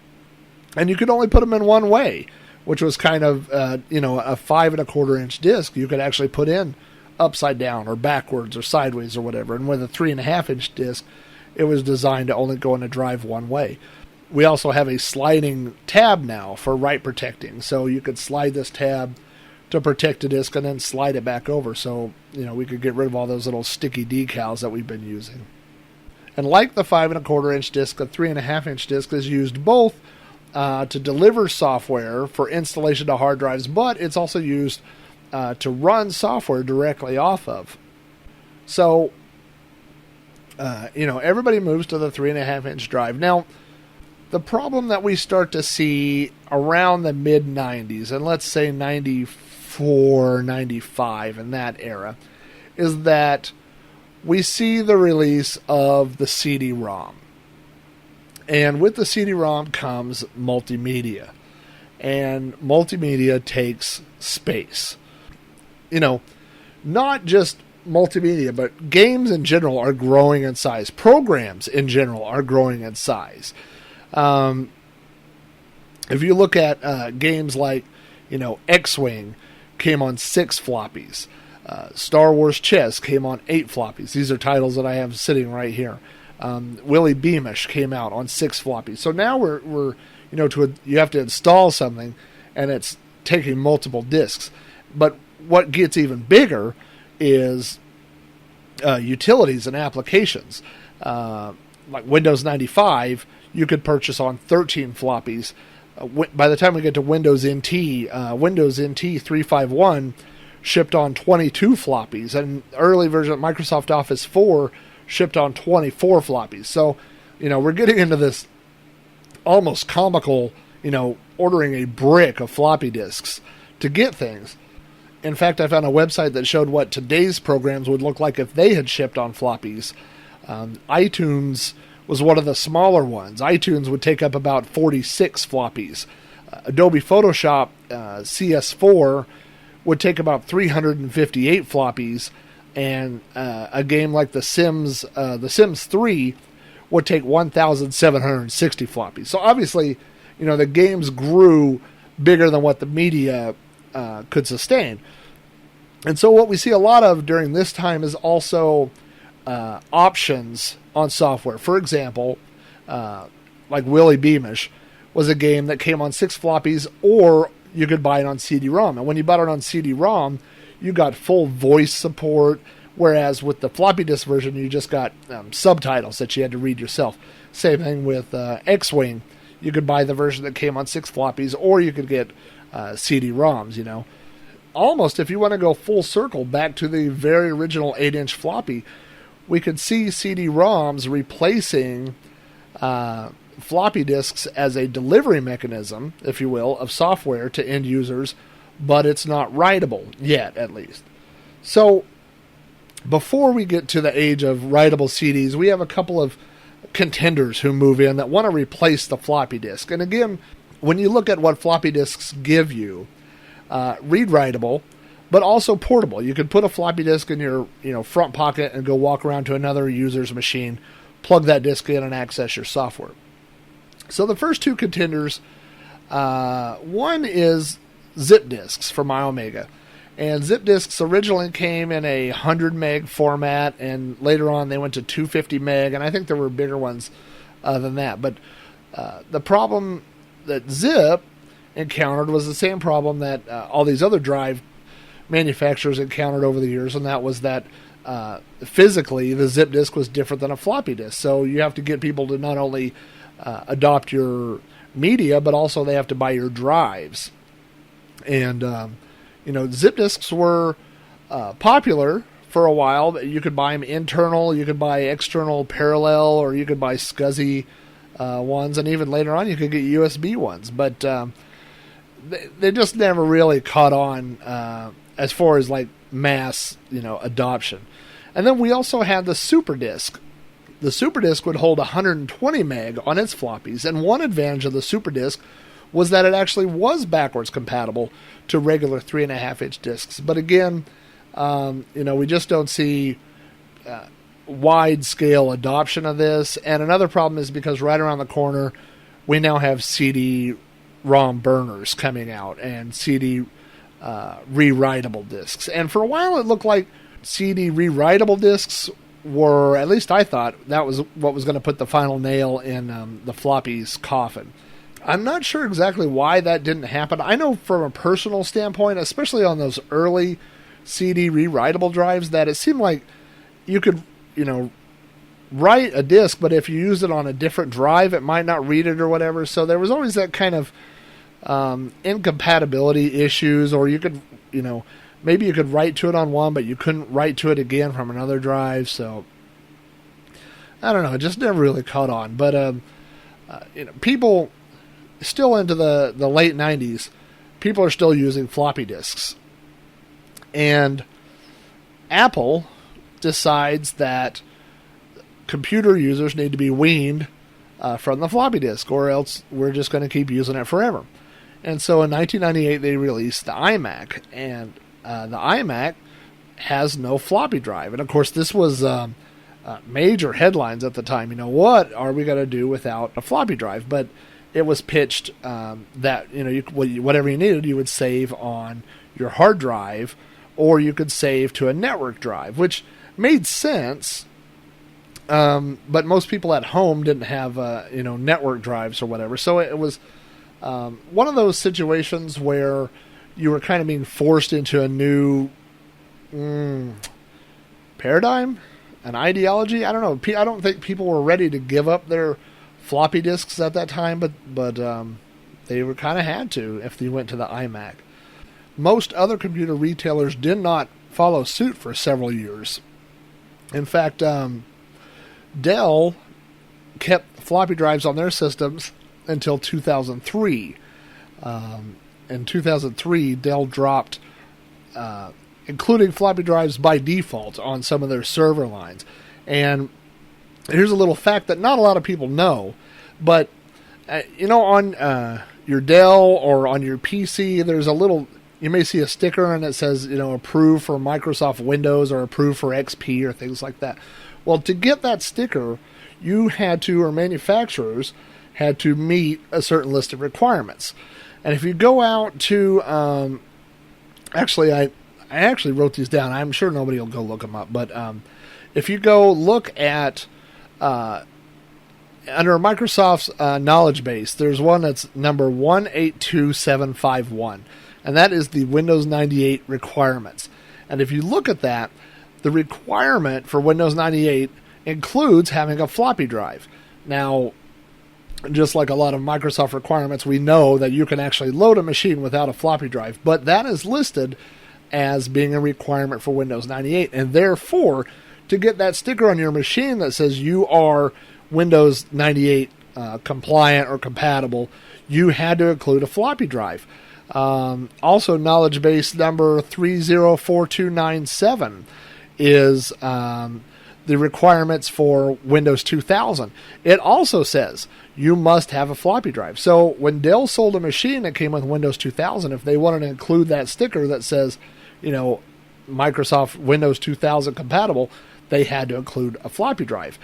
and you could only put them in one way, which was kind of a 5.25-inch disc you could actually put in upside down or backwards or sideways or whatever. And with a 3.5-inch disc, it was designed to only go in a drive one way. We also have a sliding tab now for write protecting, so you could slide this tab to protect the disc and then slide it back over, so we could get rid of all those little sticky decals that we've been using. And like the 5.25-inch disc, the 3.5-inch disc is used both to deliver software for installation to hard drives, but it's also used to run software directly off of. So everybody moves to the 3.5-inch drive. Now, the problem that we start to see around the mid-90s, and let's say 94, 95, in that era, is that we see the release of the CD-ROM. And with the CD-ROM comes multimedia. And multimedia takes space. Not just multimedia, but games in general are growing in size. Programs in general are growing in size. If you look at games like, X-Wing came on 6 floppies. Star Wars Chess came on 8 floppies. These are titles that I have sitting right here. Willie Beamish came out on 6 floppies. So now we're you have to install something, and it's taking multiple disks. But what gets even bigger is utilities and applications. Like Windows 95, you could purchase on 13 floppies. By the time we get to Windows NT 351 shipped on 22 floppies, and early version of Microsoft Office 4 shipped on 24 floppies. So, we're getting into this almost comical, ordering a brick of floppy disks to get things. In fact, I found a website that showed what today's programs would look like if they had shipped on floppies. iTunes was one of the smaller ones. iTunes would take up about 46 floppies. Adobe Photoshop CS4 would take about 358 floppies, and a game like The Sims 3 would take 1,760 floppies. So obviously, the games grew bigger than what the media could sustain. And so what we see a lot of during this time is also options on software. For example, like Willy Beamish was a game that came on 6 floppies, or you could buy it on CD-ROM. And when you bought it on CD-ROM, you got full voice support, whereas with the floppy disk version, you just got subtitles that you had to read yourself. Same thing with X-Wing. You could buy the version that came on 6 floppies, or you could get CD-ROMs, you know. Almost, if you want to go full circle back to the very original 8-inch floppy, we could see CD-ROMs replacing floppy disks as a delivery mechanism, if you will, of software to end users, but it's not writable yet, at least. So, before we get to the age of writable CDs, we have a couple of contenders who move in that want to replace the floppy disk. And again, when you look at what floppy disks give you, read writable, but also portable. You could put a floppy disk in your front pocket and go walk around to another user's machine, plug that disk in, and access your software. So the first two contenders, one is zip disks from iOmega. And zip disks originally came in a 100 meg format, and later on they went to 250 meg, and I think there were bigger ones than that. But the problem that Zip encountered was the same problem that all these other drive manufacturers encountered over the years, and that was that physically the zip disk was different than a floppy disk. So you have to get people to not only adopt your media, but also they have to buy your drives. And zip disks were popular for a while. You could buy them internal, you could buy external parallel, or you could buy SCSI ones, and even later on you could get USB ones. But they just never really caught on as far as like mass, adoption. And then we also had the Super Disk. The Super Disk would hold 120 meg on its floppies, and one advantage of the Super Disk was that it actually was backwards compatible to regular 3.5-inch discs. But again, we just don't see wide-scale adoption of this. And another problem is because right around the corner, we now have CD-ROM burners coming out and CD rewritable discs. And for a while, it looked like CD rewritable discs were, at least I thought, that was what was going to put the final nail in the floppy's coffin. I'm not sure exactly why that didn't happen. I know from a personal standpoint, especially on those early CD rewritable drives, that it seemed like you could, write a disc, but if you use it on a different drive, it might not read it or whatever. So there was always that kind of incompatibility issues, or you could, maybe you could write to it on one, but you couldn't write to it again from another drive. So I don't know. It just never really caught on. But, people still into the late 90s, people are still using floppy disks. And Apple decides that computer users need to be weaned from the floppy disk, or else we're just going to keep using it forever. And so in 1998, they released the iMac, and the iMac has no floppy drive. And of course, this was major headlines at the time. What are we going to do without a floppy drive? But it was pitched that whatever you needed, you would save on your hard drive, or you could save to a network drive, which made sense. But most people at home didn't have network drives or whatever, so it was one of those situations where you were kind of being forced into a new paradigm, an ideology. I don't know. I don't think people were ready to give up their floppy disks at that time, but they were kind of had to if they went to the iMac. Most other computer retailers did not follow suit for several years. In fact, Dell kept floppy drives on their systems until 2003. In 2003, Dell dropped including floppy drives by default on some of their server lines. And here's a little fact that not a lot of people know, but on your Dell or on your PC, there's a little, you may see a sticker and it says, approved for Microsoft Windows or approved for XP or things like that. Well, to get that sticker, you had to, or manufacturers had to meet a certain list of requirements. And if you go out to, I actually wrote these down. I'm sure nobody will go look them up, but if you go look at under Microsoft's knowledge base, there's one that's number 182751, and that is the Windows 98 requirements. And if you look at that, the requirement for Windows 98 includes having a floppy drive. Now, just like a lot of Microsoft requirements, we know that you can actually load a machine without a floppy drive, but that is listed as being a requirement for Windows 98, and therefore, to get that sticker on your machine that says you are Windows 98 compliant or compatible, you had to include a floppy drive. Also, knowledge base number 304297 is the requirements for Windows 2000. It also says you must have a floppy drive. So when Dell sold a machine that came with Windows 2000, if they wanted to include that sticker that says, Microsoft Windows 2000 compatible, they had to include a floppy drive.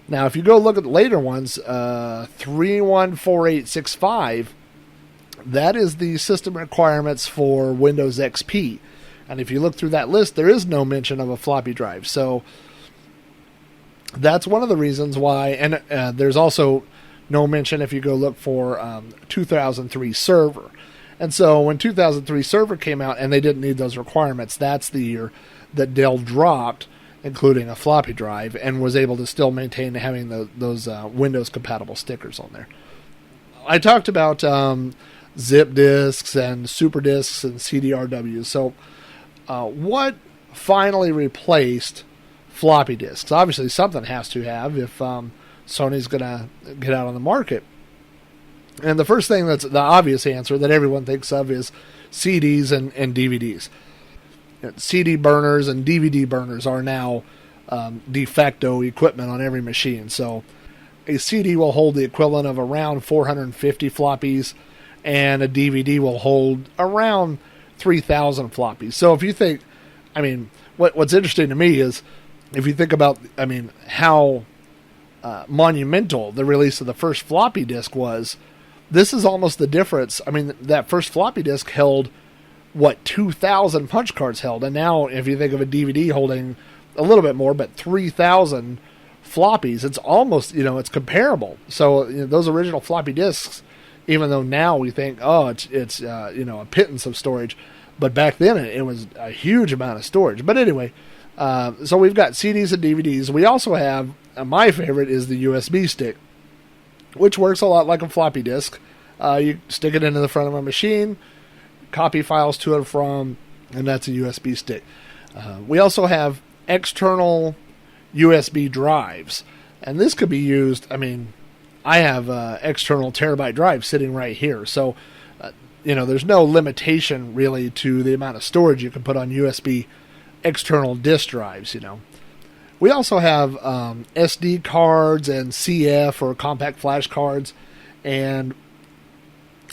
Now, if you go look at the later ones, 314865, that is the system requirements for Windows XP. And if you look through that list, there is no mention of a floppy drive. So that's one of the reasons why. And there's also no mention if you go look for 2003 server. And so when 2003 server came out and they didn't need those requirements, that's the year that Dell dropped including a floppy drive, and was able to still maintain having those Windows compatible stickers on there. I talked about zip disks and super disks and CDRWs. So what finally replaced floppy disks? Obviously something has to have if Sony's going to get out on the market. And the first thing that's the obvious answer that everyone thinks of is CDs and DVDs. CD burners and DVD burners are now de facto equipment on every machine. So a CD will hold the equivalent of around 450 floppies, and a DVD will hold around 3,000 floppies. So if you think, what's interesting to me is if you think about, how monumental the release of the first floppy disk was, this is almost the difference. That first floppy disk held 2,000 punch cards held, and now if you think of a DVD holding a little bit more, but 3,000 floppies, it's almost, it's comparable. So those original floppy disks, even though now we think, it's a pittance of storage, but back then it was a huge amount of storage. But anyway, so we've got CDs and DVDs. We also have, my favorite is the USB stick, which works a lot like a floppy disk. You stick it into the front of a machine, copy files to and from, and that's a USB stick. We also have external USB drives, and this could be used, I have external terabyte drive sitting right here, so there's no limitation really to the amount of storage you can put on USB external disk drives. We also have SD cards and CF or compact flash cards, and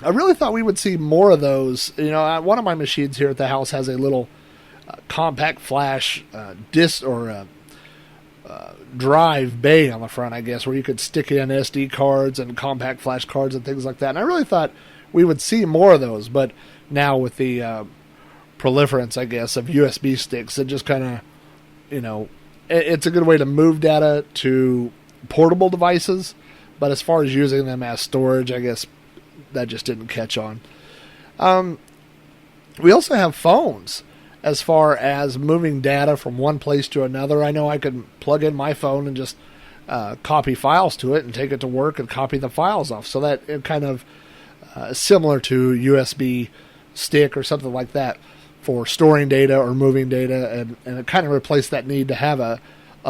I really thought we would see more of those. One of my machines here at the house has a little compact flash disk or drive bay on the front, I guess, where you could stick in SD cards and compact flash cards and things like that. And I really thought we would see more of those, but now with the proliferance, I guess, of USB sticks, it just kind of, it's a good way to move data to portable devices, but as far as using them as storage, I guess that just didn't catch on. We also have phones as far as moving data from one place to another. I know I can plug in my phone and just copy files to it and take it to work and copy the files off. So that it kind of similar to USB stick or something like that for storing data or moving data, and it kind of replaced that need to have a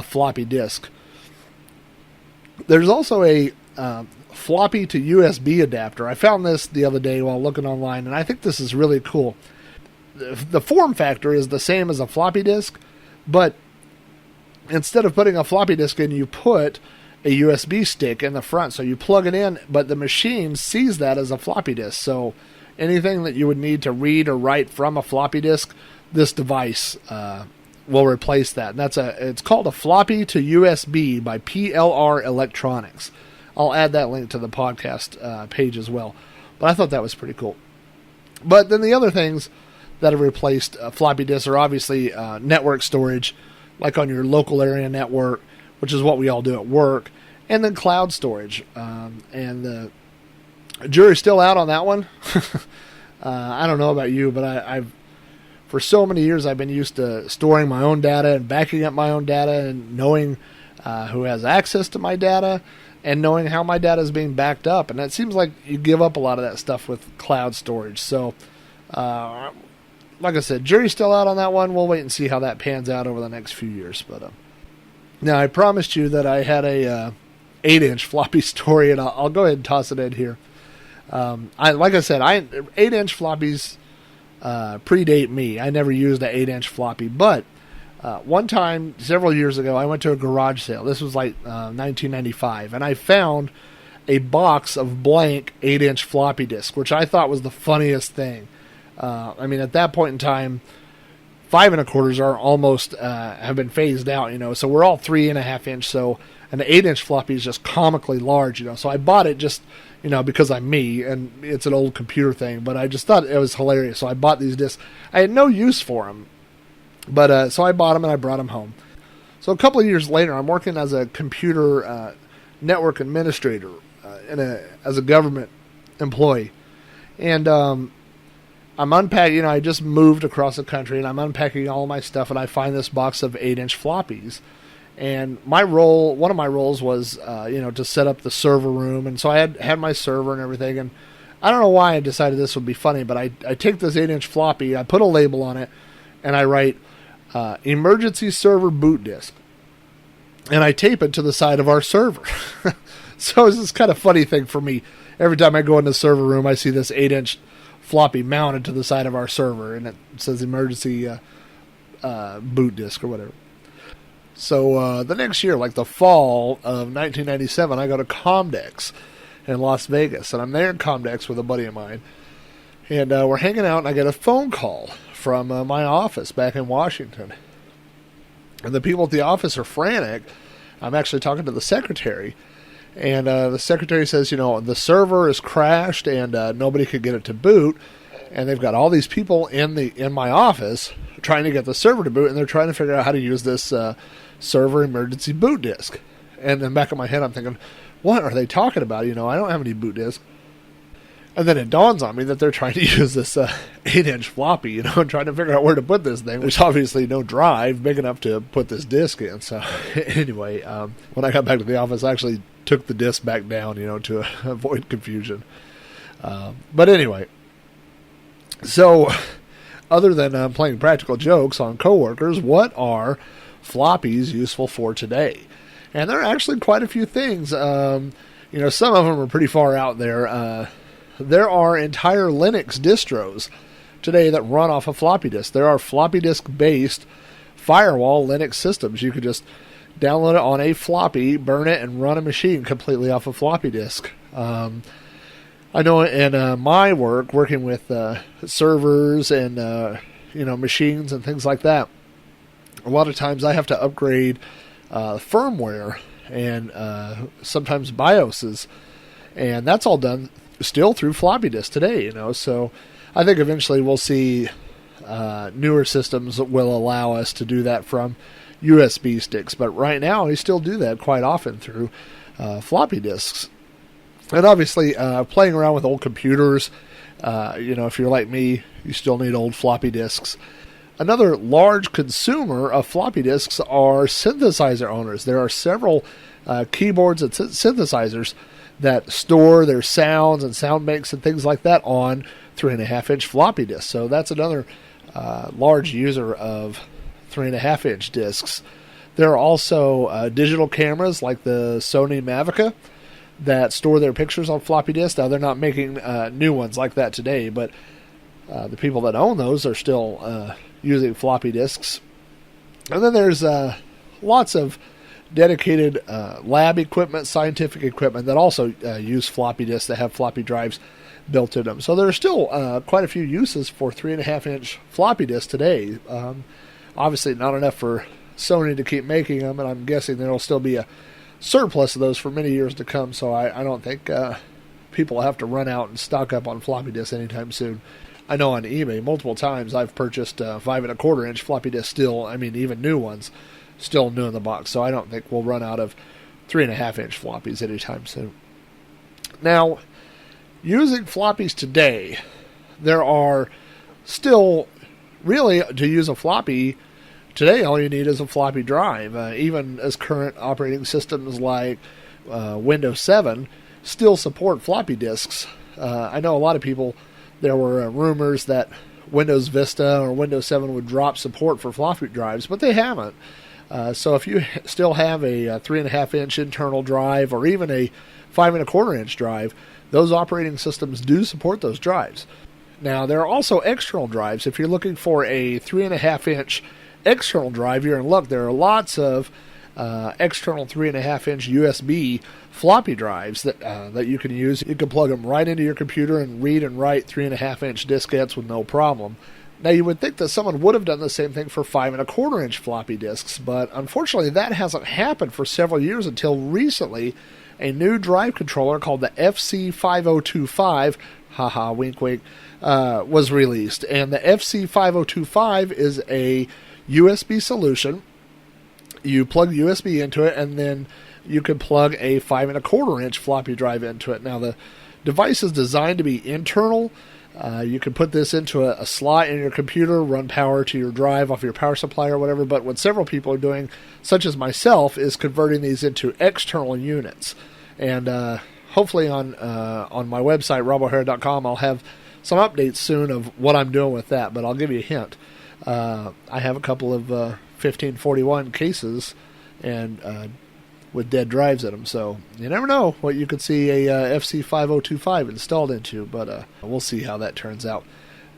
floppy disk. There's also a floppy to USB adapter. I found this the other day while looking online, and I think this is really cool. The form factor is the same as a floppy disk, but instead of putting a floppy disk in, you put a USB stick in the front. So you plug it in, but the machine sees that as a floppy disk. So anything that you would need to read or write from a floppy disk, this device will replace that. And it's called a floppy to USB by PLR Electronics. I'll add that link to the podcast page as well. But I thought that was pretty cool. But then the other things that have replaced floppy disks are obviously network storage. like on your local area network, which is what we all do at work, and then cloud storage. And the jury's still out on that one. I don't know about you, but I've for so many years I've been used to storing my own data and backing up my own data and knowing who has access to my data and knowing how my data is being backed up. And it seems like you give up a lot of that stuff with cloud storage. So, like I said, jury's still out on that one. We'll wait and see how that pans out over the next few years. But now I promised you that I had a 8-inch floppy story, and I'll go ahead and toss it in here. Like I said, 8-inch floppies predate me. I never used an 8-inch floppy, but one time, several years ago, I went to a garage sale. This was like 1995, and I found a box of blank 8-inch floppy disks, which I thought was the funniest thing. I mean, at that point in time, 5 1/4s are almost have been phased out, so we're all 3.5 inch. So an 8-inch floppy is just comically large, So I bought it just, because I'm me, and it's an old computer thing, but I just thought it was hilarious. So I bought these disks. I had no use for them, but so I bought them and I brought them home. So a couple of years later, I'm working as a computer network administrator as a government employee, and I'm unpacking. I just moved across the country, and I'm unpacking all my stuff, and I find this box of 8-inch floppies. And one of my roles was, to set up the server room. And so I had my server and everything. And I don't know why I decided this would be funny, but I take this 8-inch floppy, I put a label on it, and I write, emergency server boot disk. And I tape it to the side of our server. So it's this kind of funny thing for me. Every time I go in the server room, I see this 8-inch floppy mounted to the side of our server, and it says emergency boot disk or whatever. So the next year, like the fall of 1997, I go to Comdex in Las Vegas, and I'm there in Comdex with a buddy of mine, and we're hanging out, and I get a phone call from my office back in Washington, and the people at the office are frantic. I'm actually talking to the secretary, and the secretary says, the server is crashed, and nobody could get it to boot, and they've got all these people in my office trying to get the server to boot, and they're trying to figure out how to use this server emergency boot disk. And in the back of my head, I'm thinking, what are they talking about? I don't have any boot disk. And then it dawns on me that they're trying to use this 8-inch floppy, and trying to figure out where to put this thing. There's obviously no drive big enough to put this disk in. So anyway, when I got back to the office, I actually took the disk back down, to avoid confusion. But anyway, so other than playing practical jokes on coworkers, what are floppies useful for today? And there are actually quite a few things. Some of them are pretty far out there. There are entire Linux distros today that run off a floppy disk. There are floppy disk based firewall Linux systems. You could just download it on a floppy, burn it, and run a machine completely off a floppy disk. I know in my working with servers and machines and things like that, a lot of times I have to upgrade firmware and sometimes BIOSes, and that's all done still through floppy disk today. So I think eventually we'll see newer systems that will allow us to do that from USB sticks, but right now we still do that quite often through floppy disks. And obviously, playing around with old computers, if you're like me, you still need old floppy disks. Another large consumer of floppy disks are synthesizer owners. There are several keyboards and synthesizers that store their sounds and sound banks and things like that on 3.5-inch floppy disks. So that's another large user of 3.5-inch disks. There are also digital cameras like the Sony Mavica that store their pictures on floppy disks. Now, they're not making new ones like that today, but the people that own those are still using floppy disks. And then there's lots of dedicated lab equipment, scientific equipment that also use floppy disks that have floppy drives built in them. So there are still quite a few uses for 3.5-inch floppy disks today. Obviously not enough for Sony to keep making them, and I'm guessing there will still be a surplus of those for many years to come, so I don't think people will have to run out and stock up on floppy disks anytime soon. I know on eBay multiple times I've purchased 5 1/4-inch floppy disks still, even new ones, still new in the box. So I don't think we'll run out of 3.5-inch floppies anytime soon. Now, using floppies today, there are still, really, to use a floppy today, all you need is a floppy drive. Even as current operating systems like Windows 7 still support floppy disks. I know a lot of people, there were rumors that Windows Vista or Windows 7 would drop support for floppy drives, but they haven't. So if you still have a 3.5-inch internal drive or even a 5.25-inch drive, those operating systems do support those drives. Now, there are also external drives. If you're looking for a 3.5-inch external drive, you're in luck. There are lots of external 3.5-inch USB floppy drives that you can use. You can plug them right into your computer and read and write 3.5-inch diskettes with no problem. Now, you would think that someone would have done the same thing for 5.25-inch floppy disks, but unfortunately that hasn't happened for several years until recently. A new drive controller called the FC5025, haha, wink wink, was released. And the FC5025 is a USB solution. You plug USB into it, and then you can plug a 5.25-inch floppy drive into it. Now, the device is designed to be internal. You can put this into a slot in your computer, run power to your drive off your power supply or whatever, but what several people are doing, such as myself, is converting these into external units. And hopefully on my website, robohara.com, I'll have some updates soon of what I'm doing with that, but I'll give you a hint. I have a couple of 1541 cases and with dead drives in them, so you never know what you could see a FC5025 installed into, but we'll see how that turns out.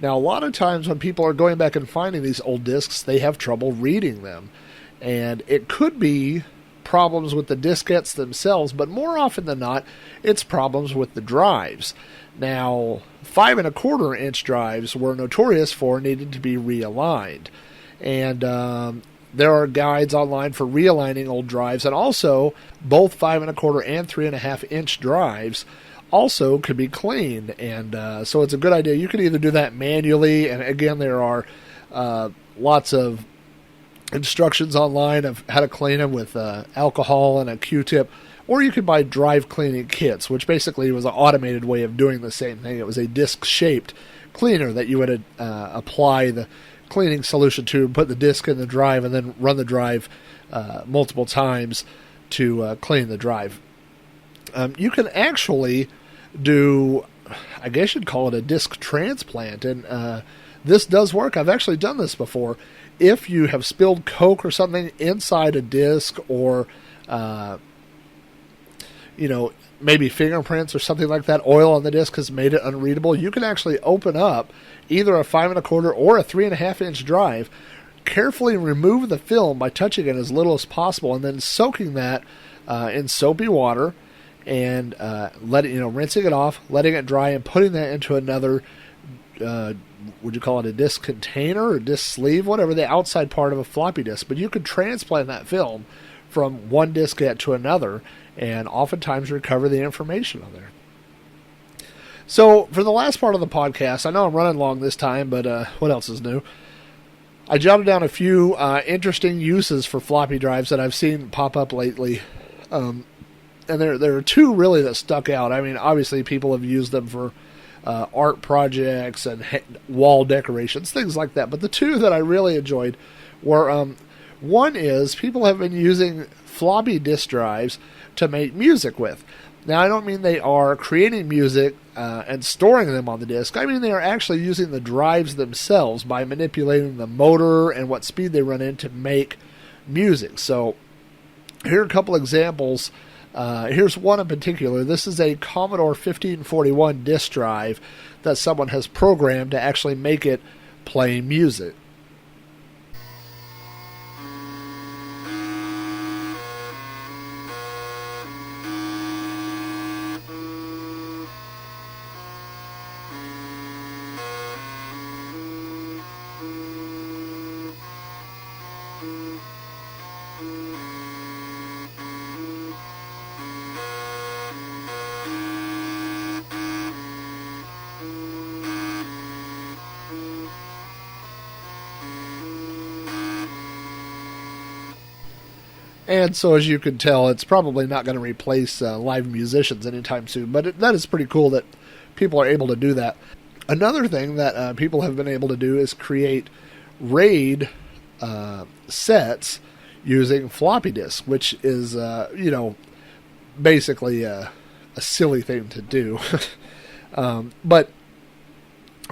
Now, a lot of times when people are going back and finding these old discs, they have trouble reading them, and it could be problems with the diskettes themselves, but more often than not, it's problems with the drives. Now, 5.25-inch drives were notorious for needing to be realigned, and there are guides online for realigning old drives, and also both 5.25 and 3.5-inch drives also could be cleaned, and so it's a good idea. You can either do that manually, and again, there are lots of instructions online of how to clean them with alcohol and a Q-tip, or you could buy drive cleaning kits, which basically was an automated way of doing the same thing. It was a disc-shaped cleaner that you would apply the cleaning solution to, put the disc in the drive, and then run the drive multiple times to clean the drive. You can actually do, I guess you'd call it a disc transplant, and this does work. I've actually done this before. If you have spilled Coke or something inside a disc, or maybe fingerprints or something like that, oil on the disc has made it unreadable, you can actually open up either a 5.25 or a 3.5-inch drive, carefully remove the film by touching it as little as possible, and then soaking that in soapy water and rinsing it off, letting it dry, and putting that into another, would you call it a disc container or disc sleeve, whatever, the outside part of a floppy disk. But you could transplant that film from one diskette to another and oftentimes recover the information on there. So for the last part of the podcast, I know I'm running long this time, but what else is new? I jotted down a few interesting uses for floppy drives that I've seen pop up lately. And there are two really that stuck out. I mean, obviously people have used them for art projects and wall decorations, things like that. But the two that I really enjoyed were, one is people have been using floppy disk drives to make music with. Now, I don't mean they are creating music and storing them on the disk. I mean they are actually using the drives themselves by manipulating the motor and what speed they run in to make music. So here are a couple examples. Here's one in particular. This is a Commodore 1541 disk drive that someone has programmed to actually make it play music. And so, as you can tell, it's probably not going to replace live musicians anytime soon. But that is pretty cool that people are able to do that. Another thing that people have been able to do is create RAID sets using floppy disks, which is, basically a silly thing to do. But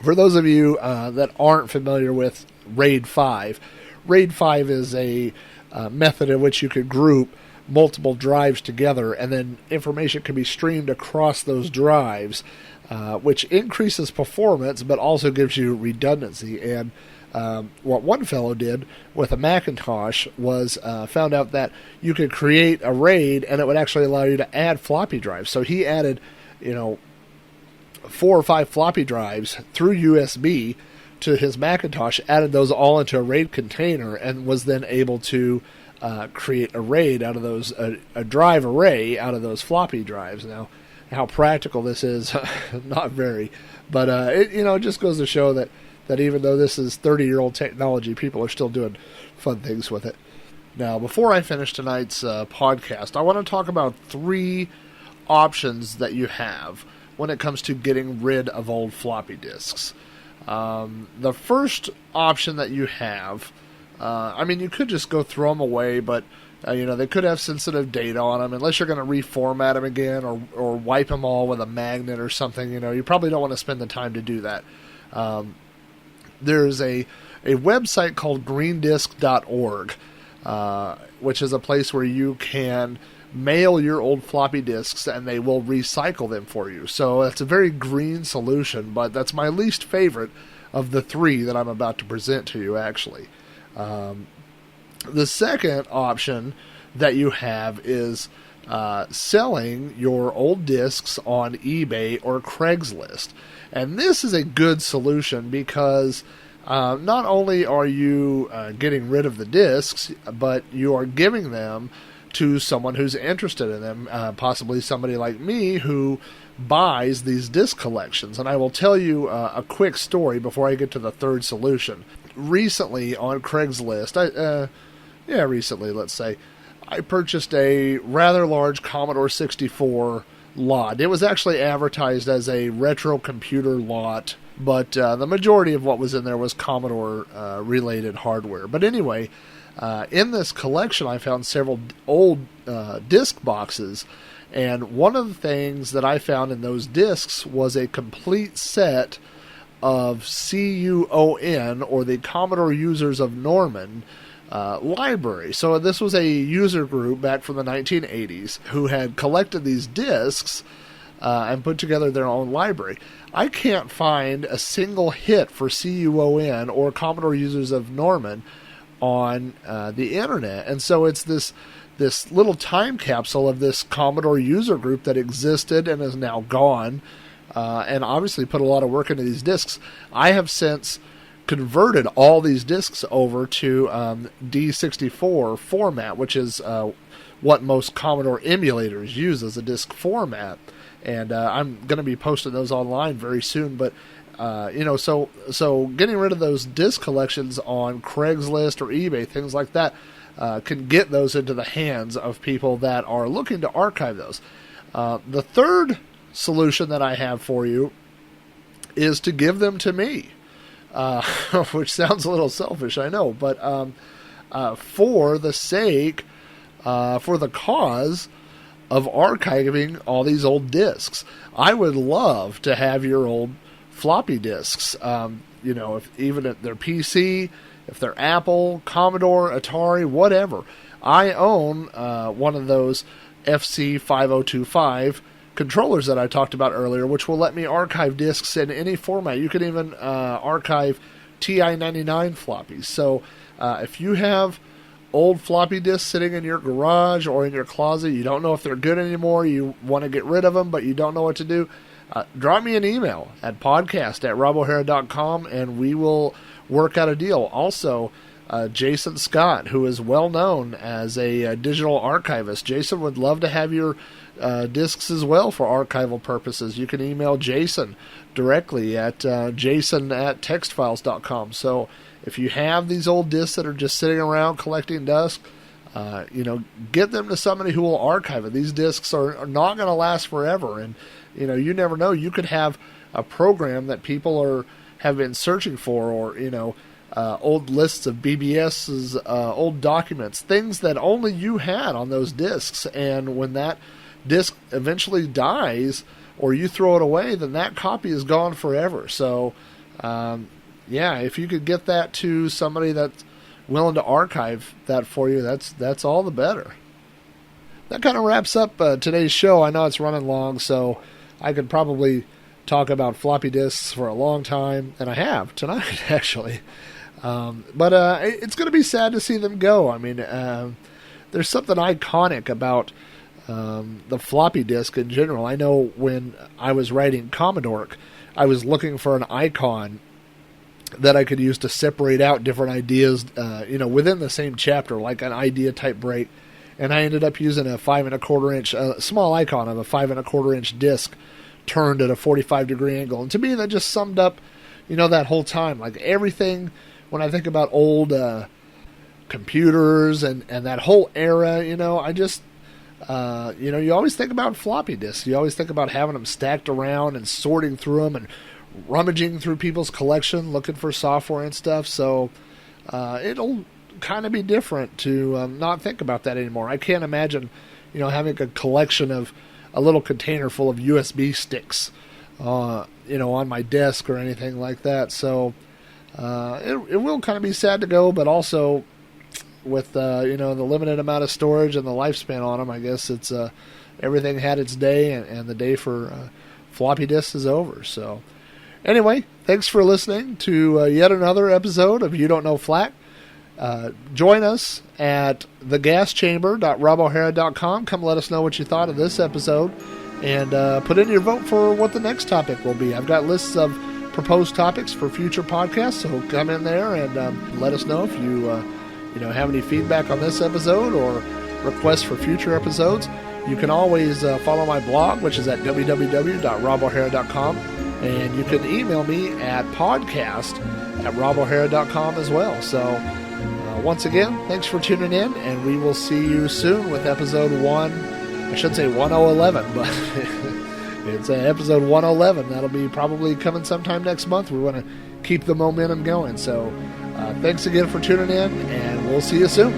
for those of you that aren't familiar with RAID 5, RAID 5 is a method in which you could group multiple drives together, and then information can be streamed across those drives, which increases performance but also gives you redundancy. And what one fellow did with a Macintosh was found out that you could create a RAID and it would actually allow you to add floppy drives. So he added, 4 or 5 floppy drives through USB to his Macintosh, added those all into a RAID container, and was then able to create a RAID out of those, a drive array out of those floppy drives. Now, how practical this is, not very, but it just goes to show that even though this is 30-year-old technology, people are still doing fun things with it. Now, before I finish tonight's podcast, I want to talk about 3 options that you have when it comes to getting rid of old floppy disks. The first option that you have, you could just go throw them away, but they could have sensitive data on them. Unless you're going to reformat them again or wipe them all with a magnet or something, you probably don't want to spend the time to do that. There's a website called greendisk.org, which is a place where you can mail your old floppy disks and they will recycle them for you. So that's a very green solution, but that's my least favorite of the 3 that I'm about to present to you, actually. The second option that you have is selling your old disks on eBay or Craigslist. And this is a good solution because not only are you getting rid of the disks, but you are giving them to someone who's interested in them, possibly somebody like me who buys these disc collections. And I will tell you a quick story before I get to the third solution. Recently on Craigslist, recently, let's say, I purchased a rather large Commodore 64 lot. It was actually advertised as a retro computer lot, but the majority of what was in there was Commodore related hardware. But anyway, in this collection I found several old disc boxes, and one of the things that I found in those discs was a complete set of CUON, or the Commodore Users of Norman, library. So this was a user group back from the 1980s who had collected these discs and put together their own library. I can't find a single hit for CUON or Commodore Users of Norman on the internet, and so it's this little time capsule of this Commodore user group that existed and is now gone, and obviously put a lot of work into these discs. I have since converted all these discs over to D64 format, which is what most Commodore emulators use as a disc format, and I'm going to be posting those online very soon. But so getting rid of those disc collections on Craigslist or eBay, things like that, can get those into the hands of people that are looking to archive those. The third solution that I have for you is to give them to me. Which sounds a little selfish, I know, but for the cause of archiving all these old discs. I would love to have your old floppy disks, even if they're PC, if they're Apple, Commodore, Atari, whatever. I own one of those FC5025 controllers that I talked about earlier, which will let me archive discs in any format. You can even archive TI-99 floppies. So if you have old floppy disks sitting in your garage or in your closet, you don't know if they're good anymore, you want to get rid of them, but you don't know what to do, drop me an email at podcast@robohara.com and we will work out a deal. Also, Jason Scott, who is well known as a digital archivist. Jason would love to have your discs as well for archival purposes. You can email Jason directly at jason@textfiles.com. So if you have these old discs that are just sitting around collecting dust, get them to somebody who will archive it. These discs are not going to last forever, and you never know. You could have a program that people have been searching for, or old lists of BBS's old documents, things that only you had on those discs. And when that disc eventually dies, or you throw it away, then that copy is gone forever. So, if you could get that to somebody that's willing to archive that for you, that's all the better. That kind of wraps up today's show. I know it's running long, so I could probably talk about floppy disks for a long time, and I have tonight, actually. But it's going to be sad to see them go. I mean, there's something iconic about the floppy disk in general. I know when I was writing Commodore, I was looking for an icon that I could use to separate out different ideas, within the same chapter, like an idea type break. And I ended up using a 5 1/4 inch, small icon of a 5 1/4 inch disc turned at a 45-degree angle. And to me, that just summed up, that whole time. Like everything, when I think about old computers and that whole era, I just, you always think about floppy disks. You always think about having them stacked around and sorting through them and rummaging through people's collection, looking for software and stuff. So it'll kind of be different to not think about that anymore. I can't imagine, having a collection of a little container full of USB sticks, on my desk or anything like that. So it will kind of be sad to go, but also with the limited amount of storage and the lifespan on them, I guess it's everything had its day, and the day for floppy disks is over. So anyway, thanks for listening to yet another episode of You Don't Know FLAC. Join us at thegaschamber.robohara.com. Come let us know what you thought of this episode, and put in your vote for what the next topic will be. I've got lists of proposed topics for future podcasts, so come in there and let us know if you have any feedback on this episode or requests for future episodes. You can always follow my blog, which is at www.robohara.com, and you can email me at podcast@robohara.com as well. So once again, thanks for tuning in, and we will see you soon with episode 1011, but it's episode 111. That'll be probably coming sometime next month. We want to keep the momentum going. So thanks again for tuning in, and we'll see you soon.